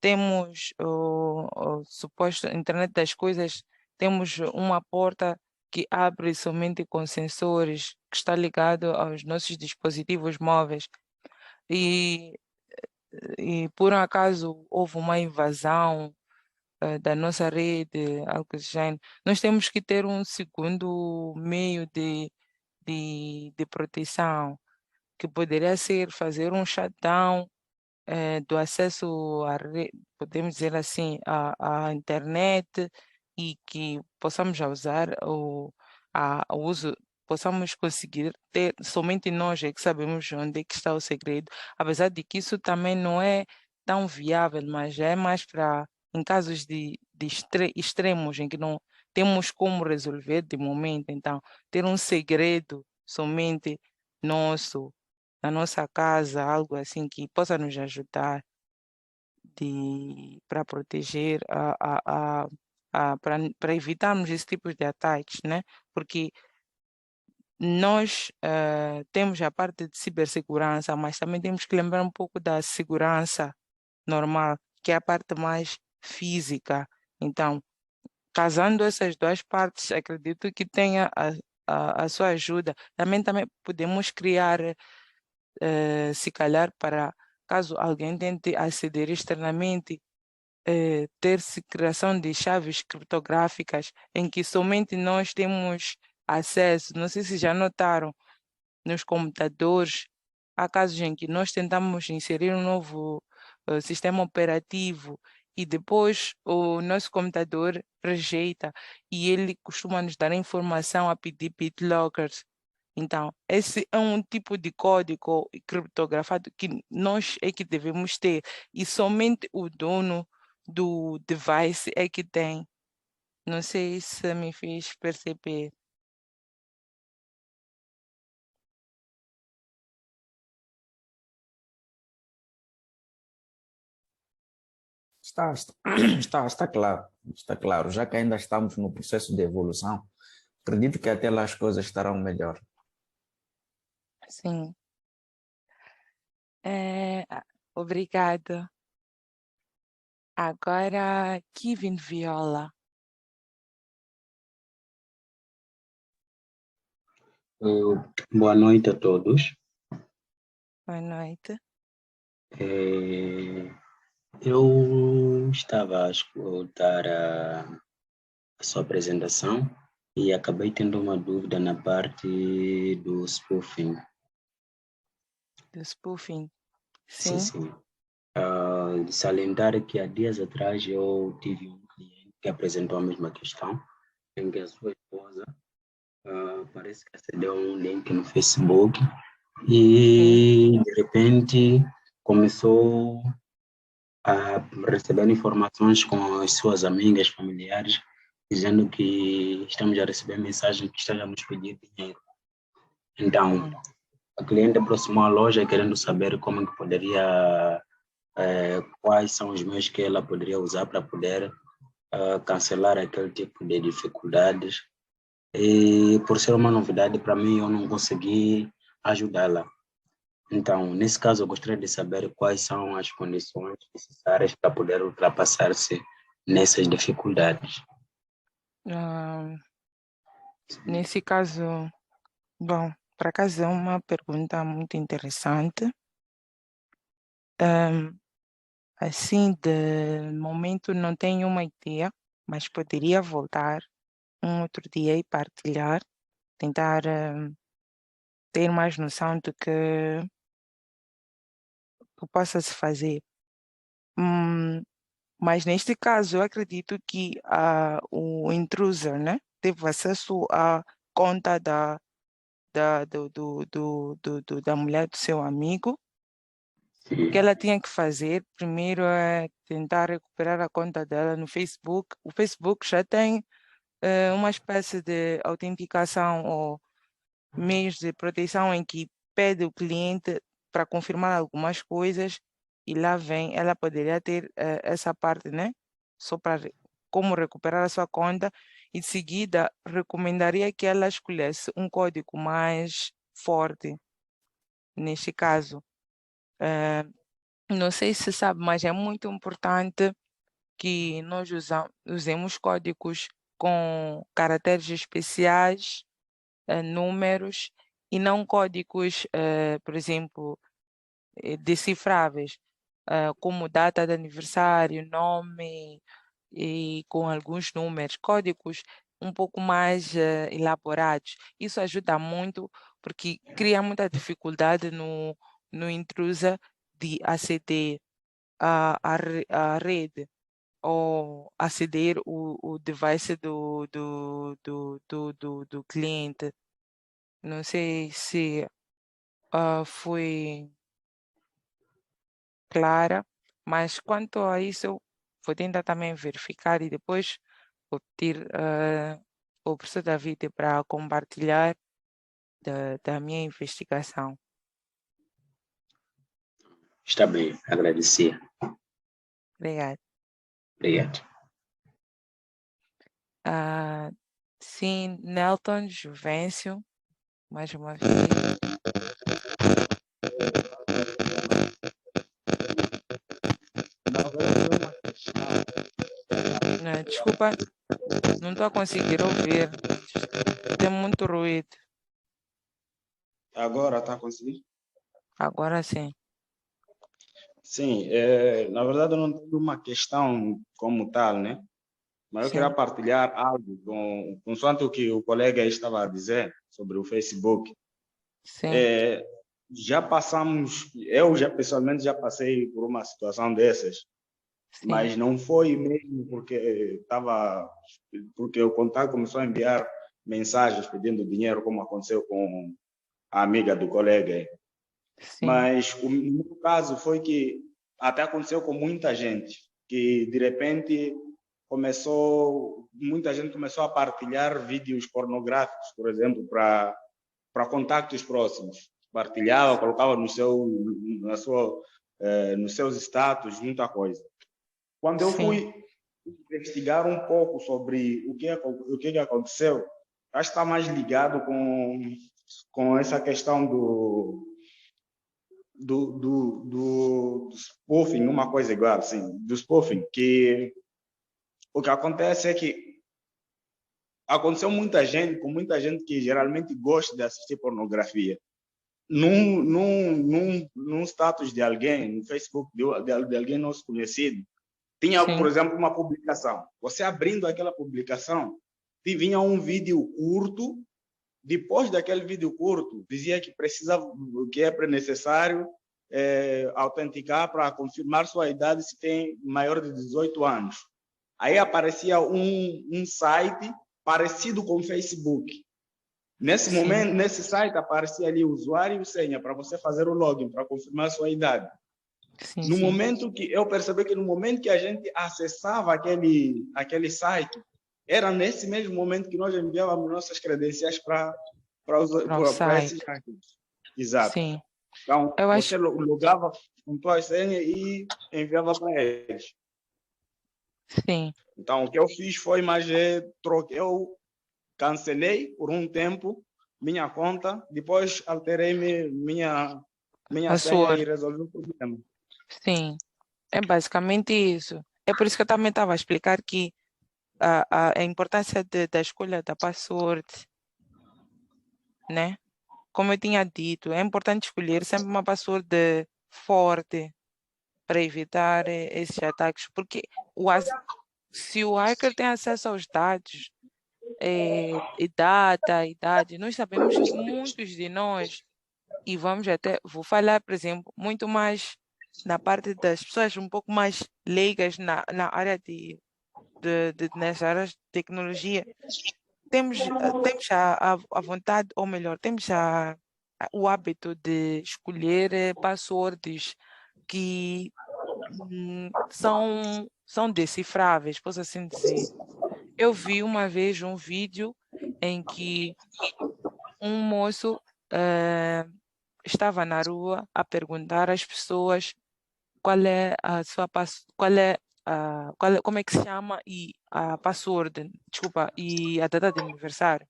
temos o suposto internet das coisas, temos uma porta que abre somente com sensores, que está ligado aos nossos dispositivos móveis. E por um acaso houve uma invasão da nossa rede, algo do gênero, nós temos que ter um segundo meio de proteção. que poderia ser fazer um shutdown do acesso à rede, podemos dizer assim, à internet, e que possamos já usar o uso, possamos conseguir ter, somente nós é que sabemos onde é que está o segredo, apesar de que isso também não é tão viável, mas é mais para em casos de extremos em que não temos como resolver de momento, então ter um segredo somente nosso, na nossa casa, algo assim que possa nos ajudar para proteger, para evitarmos esse tipo de ataques, né? Porque nós temos a parte de cibersegurança, mas também temos que lembrar um pouco da segurança normal, que é a parte mais física. Então, casando essas duas partes, acredito que tenha a sua ajuda. Também podemos criar, se calhar, para caso alguém tente aceder externamente, ter-se criação de chaves criptográficas em que somente nós temos acesso. Não sei se já notaram, nos computadores, há casos em que nós tentamos inserir um novo sistema operativo e depois o nosso computador rejeita e ele costuma nos dar a informação a pedir BitLockers. Então, esse é um tipo de código criptografado que nós é que devemos ter e somente o dono do device é que tem. Não sei se me fiz perceber. Está claro, está claro. Já que ainda estamos no processo de evolução, acredito que até lá as coisas estarão melhor. Sim. Obrigado. Agora, Kevin Viola. Boa noite a todos. Boa noite. Eu estava a escutar a sua apresentação e acabei tendo uma dúvida na parte do spoofing. Do spoofing. Sim, Sim. sim. De salientar que há dias atrás eu tive um cliente que apresentou a mesma questão, em que a sua esposa parece que acedeu a um link no Facebook e, de repente, começou a receber informações com as suas amigas, familiares, dizendo que estamos a receber mensagens que estão a nos pedir dinheiro. Então, a cliente aproximou a loja querendo saber como que poderia, quais são os meios que ela poderia usar para poder cancelar aquele tipo de dificuldades. E por ser uma novidade para mim, eu não consegui ajudá-la. Então, nesse caso, eu gostaria de saber quais são as condições necessárias para poder ultrapassar-se nessas dificuldades. Nesse caso, bom, por acaso é uma pergunta muito interessante. Assim, de momento não tenho uma ideia, mas poderia voltar um outro dia e partilhar, tentar ter mais noção do que possa se fazer. Mas neste caso, eu acredito que o intruser, né, teve acesso à conta da mulher do seu amigo. O que ela tinha que fazer primeiro é tentar recuperar a conta dela no Facebook. O Facebook já tem uma espécie de autenticação ou meios de proteção em que pede o cliente para confirmar algumas coisas e lá vem, ela poderia ter essa parte, né? Só para como recuperar a sua conta e de seguida recomendaria que ela escolhesse um código mais forte neste caso. Não sei se sabe, mas é muito importante que nós usemos códigos com caracteres especiais, números, e não códigos, por exemplo, decifráveis, como data de aniversário, nome e com alguns números, códigos um pouco mais elaborados. Isso ajuda muito porque cria muita dificuldade no intrusa de aceder à rede ou aceder o device do cliente. Não sei se foi clara, mas quanto a isso, vou tentar também verificar e depois vou pedir ao professor David para compartilhar da minha investigação. Está bem, agradecer. Obrigada. Obrigado. Sim, Nelton Juvencio, mais uma vez. Não, desculpa, não estou a conseguir ouvir. Tem muito ruído. Agora está conseguindo? Agora sim. Sim, na verdade eu não tenho uma questão como tal, né? Mas eu Sim. queria partilhar algo consoante o que o colega aí estava a dizer sobre o Facebook. Sim. Já passamos, eu já pessoalmente já passei por uma situação dessas, Sim. mas não foi mesmo porque o contato começou a enviar mensagens pedindo dinheiro, como aconteceu com a amiga do colega aí. Sim. Mas o meu caso foi que até aconteceu com muita gente, que de repente muita gente começou a partilhar vídeos pornográficos, por exemplo, para contactos próximos. Partilhava, colocava nos seus status, muita coisa. Quando eu fui investigar um pouco sobre o que aconteceu, acho que está mais ligado com essa questão do spoofing, uma coisa igual, assim, do spoofing, que o que acontece é que aconteceu com muita gente que geralmente gosta de assistir pornografia. Num status de alguém, no Facebook de alguém nosso conhecido, tinha, por exemplo, uma publicação. Você abrindo aquela publicação, te vinha um vídeo curto. Depois daquele vídeo curto, dizia que é necessário autenticar para confirmar sua idade se tem maior de 18 anos. Aí aparecia um site parecido com o Facebook. Nesse momento, nesse site aparecia ali o usuário e senha para você fazer o login, para confirmar sua idade. Momento que eu percebi que no momento que a gente acessava aquele site, era nesse mesmo momento que nós enviávamos nossas credenciais para esses hackers. Exato. Sim. Então, você logava com tua senha e enviava para eles. Sim. Então, o que eu fiz foi, eu cancelei por um tempo minha conta, depois alterei minha senha e resolvi o problema. Sim, é basicamente isso. É por isso que eu também estava a explicar que a importância da escolha da password, né? Como eu tinha dito, é importante escolher sempre uma password forte para evitar esses ataques, porque se o hacker tem acesso aos dados, idade, nós sabemos que muitos de nós, e vou falar, por exemplo, muito mais na parte das pessoas um pouco mais leigas na área nessa área de tecnologia, temos a vontade, ou melhor, temos o hábito de escolher passwords que são decifráveis, posso assim dizer. Eu vi uma vez um vídeo em que um moço estava na rua a perguntar às pessoas qual é a sua como é que se chama e a password, desculpa, e a data de aniversário.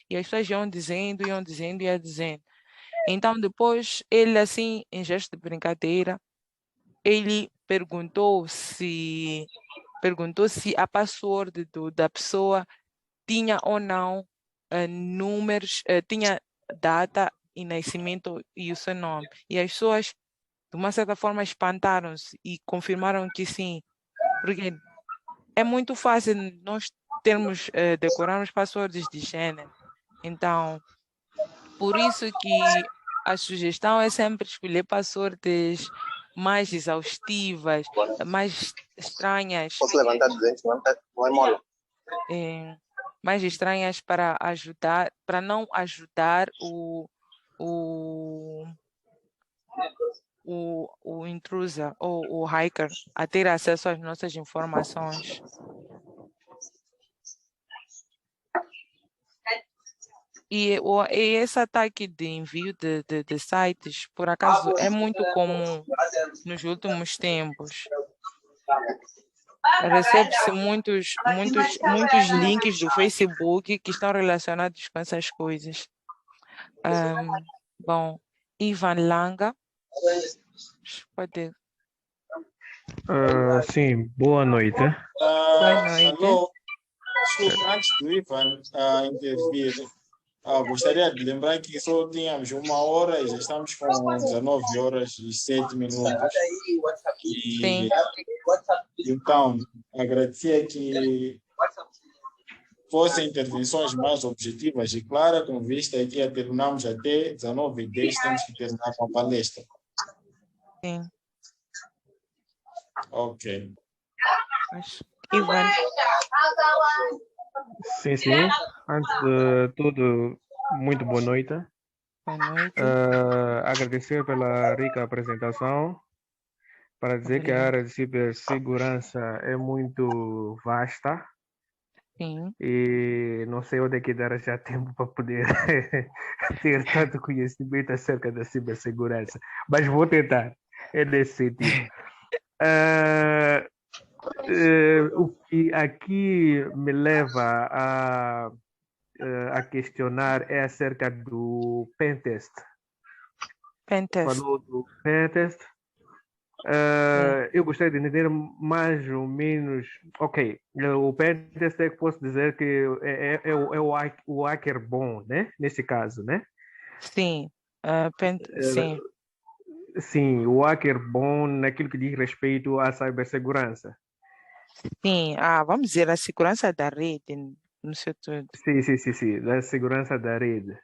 E as pessoas iam dizendo. Então, depois, ele, assim, em gesto de brincadeira, ele perguntou se a password da pessoa tinha ou não números, tinha data e nascimento e o seu nome. E as pessoas, de uma certa forma, espantaram-se e confirmaram que sim, porque é muito fácil nós decorarmos passwords de gênero. Então, por isso que a sugestão é sempre escolher passwords mais exaustivas, mais estranhas, Posso levantar 200, não é mole. mais estranhas para ajudar, para não ajudar o, o intrusa ou o hacker a ter acesso às nossas informações. E esse ataque de envio de sites, por acaso, é muito comum nos últimos tempos. Recebe-se muitos links do Facebook que estão relacionados com essas coisas. Bom, Ivan Langa, pode. Sim, boa noite. Boa noite. Alô, desculpa, antes do Ivan intervir, gostaria de lembrar que só tínhamos 1 hora e já estamos com 19 horas e 7 minutos. Sim. Então, agradecia que fossem intervenções mais objetivas e claras, com vista que a terminamos até 19h10, temos que terminar com a palestra. Sim. Ok. Ivan. Sim. Antes de tudo, muito boa noite. Boa noite. Agradecer pela rica apresentação. Para dizer que a área de cibersegurança é muito vasta. Sim. E não sei onde é que dará já tempo para poder ter tanto conhecimento acerca da cibersegurança. Mas vou tentar. É nesse sentido. O que aqui me leva a questionar é acerca do pentest. Falou do pentest. Eu gostaria de entender mais ou menos. Ok, o pentest é que posso dizer que é o hacker bom, né? Nesse caso, né? Sim. Sim. Sim, o hacker bom naquilo que diz respeito à cibersegurança. Sim, vamos dizer a segurança da rede, no seu todo. Sim, da segurança da rede.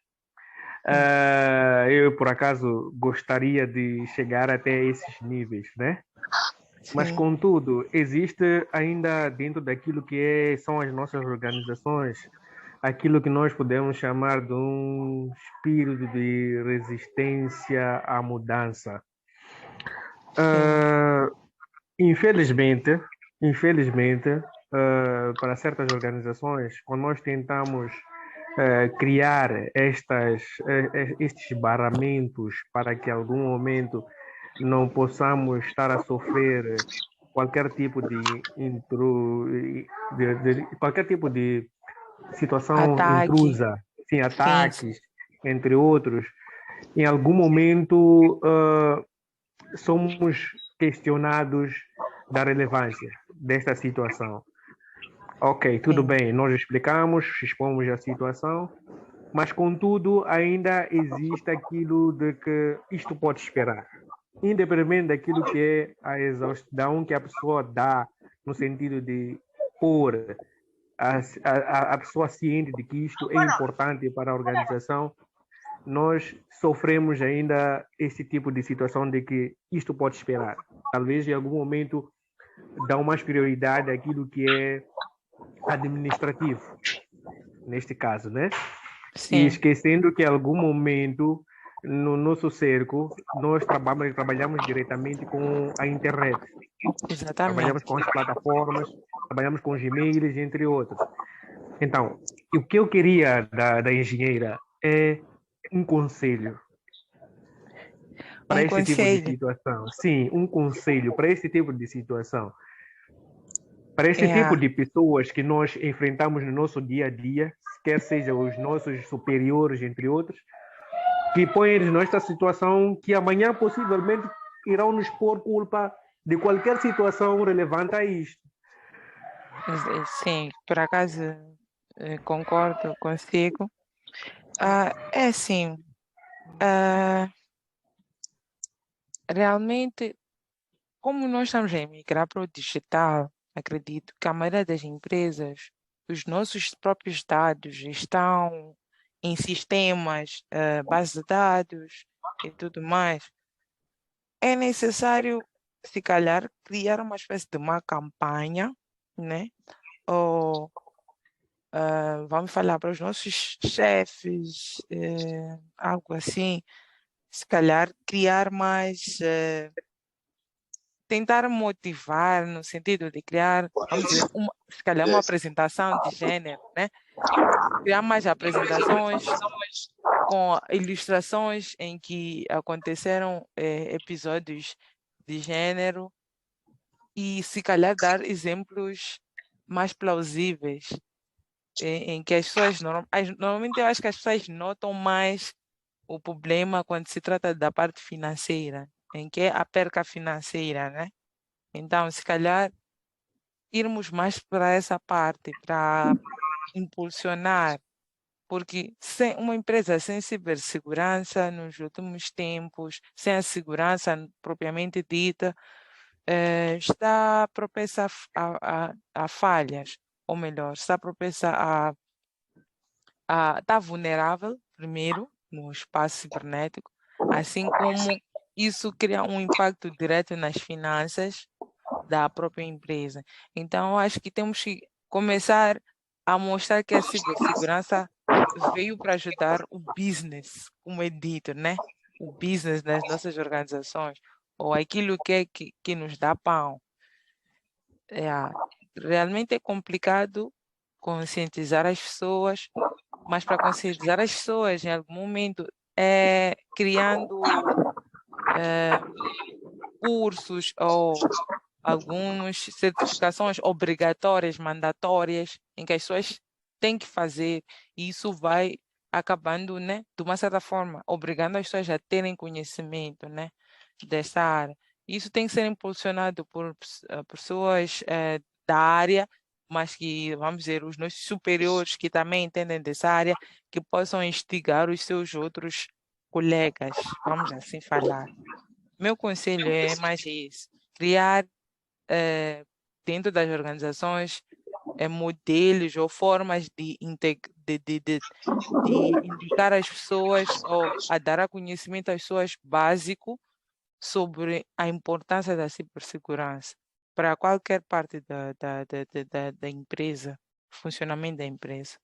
Eu, por acaso, gostaria de chegar até esses níveis, né? Sim. Mas, contudo, existe ainda dentro daquilo que são as nossas organizações, aquilo que nós podemos chamar de um espírito de resistência à mudança. Infelizmente, para certas organizações, quando nós tentamos criar estes barramentos para que em algum momento não possamos estar a sofrer qualquer tipo qualquer tipo de situação intrusa, sim, ataques, entre outros, em algum momento somos questionados da relevância desta situação. Ok, tudo bem, nós expomos a situação, mas contudo ainda existe aquilo de que isto pode esperar. Independente daquilo que é a exaustão que a pessoa dá, no sentido de pôr a pessoa ciente de que isto é importante para a organização, nós sofremos ainda esse tipo de situação de que isto pode esperar. Talvez em algum momento dão mais prioridade àquilo que é administrativo, neste caso, né? Sim. E esquecendo que em algum momento no nosso cerco nós trabalhamos diretamente com a internet. Exatamente. Trabalhamos com as plataformas, trabalhamos com os e-mails, entre outros. Então, o que eu queria da engenheira é um conselho para este tipo de situação. Sim, um conselho para este tipo de situação. Para este tipo de pessoas que nós enfrentamos no nosso dia a dia, quer sejam os nossos superiores, entre outros, que põem-nos nesta situação que amanhã possivelmente irão nos pôr culpa de qualquer situação relevante a isto. Sim, por acaso concordo consigo. É assim, realmente, como nós estamos a migrar para o digital, acredito que a maioria das empresas, os nossos próprios dados estão em sistemas, bases de dados e tudo mais, é necessário, se calhar, criar uma espécie de uma campanha, né? Ou vamos falar para os nossos chefes, algo assim, se calhar criar mais, tentar motivar no sentido de criar, vamos dizer, se calhar uma apresentação de gênero, né? Criar mais apresentações com ilustrações em que aconteceram episódios de gênero e se calhar dar exemplos mais plausíveis em que as pessoas normalmente eu acho que as pessoas notam mais o problema quando se trata da parte financeira, em que é a perca financeira, né? Então, se calhar irmos mais para essa parte, para impulsionar, porque sem uma empresa sem cibersegurança nos últimos tempos, sem a segurança propriamente dita, está propensa a falhas, ou melhor, está propensa está vulnerável, primeiro, no espaço cibernético, assim como isso cria um impacto direto nas finanças da própria empresa. Então, eu acho que temos que começar a mostrar que a cibersegurança veio para ajudar o business, como é dito, né? O business das nossas organizações, ou aquilo que nos dá pão. Realmente é complicado conscientizar as pessoas, mas para conscientizar as pessoas, em algum momento, criando cursos ou algumas certificações obrigatórias, mandatórias, em que as pessoas têm que fazer, e isso vai acabando, né, de uma certa forma, obrigando as pessoas a terem conhecimento, né, dessa área. Isso tem que ser impulsionado por pessoas da área, mas que, vamos dizer, os nossos superiores que também entendem dessa área, que possam instigar os seus outros colegas, vamos assim falar. Meu conselho é mais isso, criar dentro das organizações modelos ou formas de indicar às pessoas ou a dar a conhecimento às pessoas básico sobre a importância da cibersegurança para qualquer parte da empresa, funcionamento da empresa.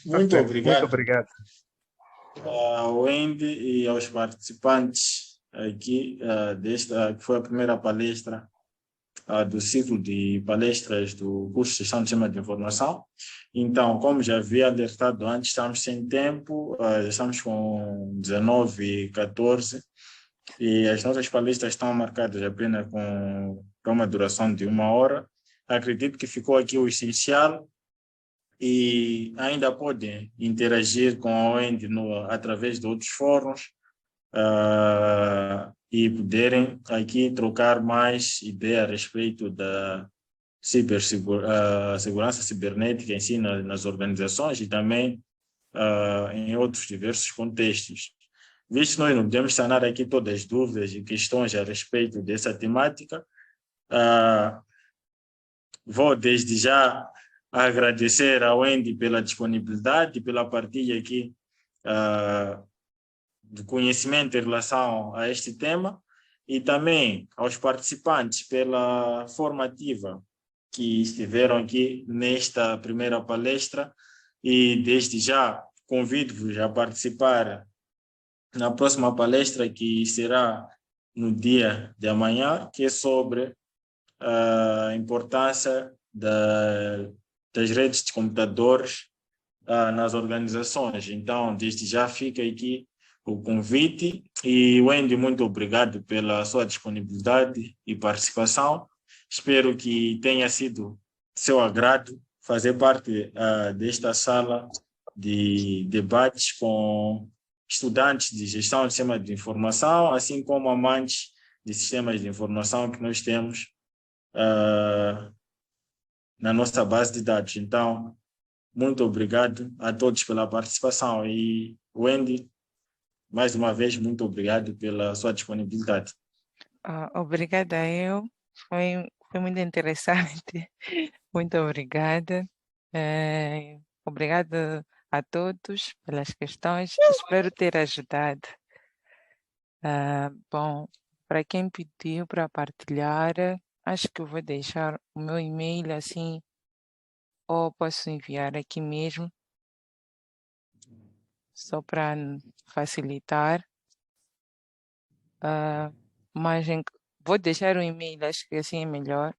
Muito Ok, obrigado. muito obrigado. Ao Wendy e aos participantes aqui desta, que foi a primeira palestra do ciclo de palestras do curso de Gestão de Sistemas de Informação. Então, como já havia alertado antes, estamos sem tempo, estamos com 19h14 e as nossas palestras estão marcadas apenas com uma duração de 1 hora. Acredito que ficou aqui o essencial e ainda podem interagir com a OEND através de outros fóruns e poderem aqui trocar mais ideias a respeito da segurança cibernética em si nas organizações e também em outros diversos contextos. Visto que nós não podemos sanar aqui todas as dúvidas e questões a respeito dessa temática, vou desde já agradecer ao Wendy pela disponibilidade, pela partilha aqui do conhecimento em relação a este tema e também aos participantes pela formativa que estiveram aqui nesta primeira palestra e desde já convido-vos a participar na próxima palestra que será no dia de amanhã, que é sobre a importância das redes de computadores nas organizações. Então, desde já fica aqui o convite e, Wendy, muito obrigado pela sua disponibilidade e participação. Espero que tenha sido seu agrado fazer parte desta sala de debates com estudantes de gestão de sistemas de informação, assim como amantes de sistemas de informação que nós temos na nossa base de dados. Então, muito obrigado a todos pela participação e, Wendy, mais uma vez, muito obrigado pela sua disponibilidade. Obrigada eu, foi muito interessante. Muito obrigada. Obrigada a todos pelas questões. Espero ter ajudado. Bom, para quem pediu para partilhar, acho que eu vou deixar o meu e-mail assim, ou posso enviar aqui mesmo, só para facilitar. Mas vou deixar o e-mail, acho que assim é melhor.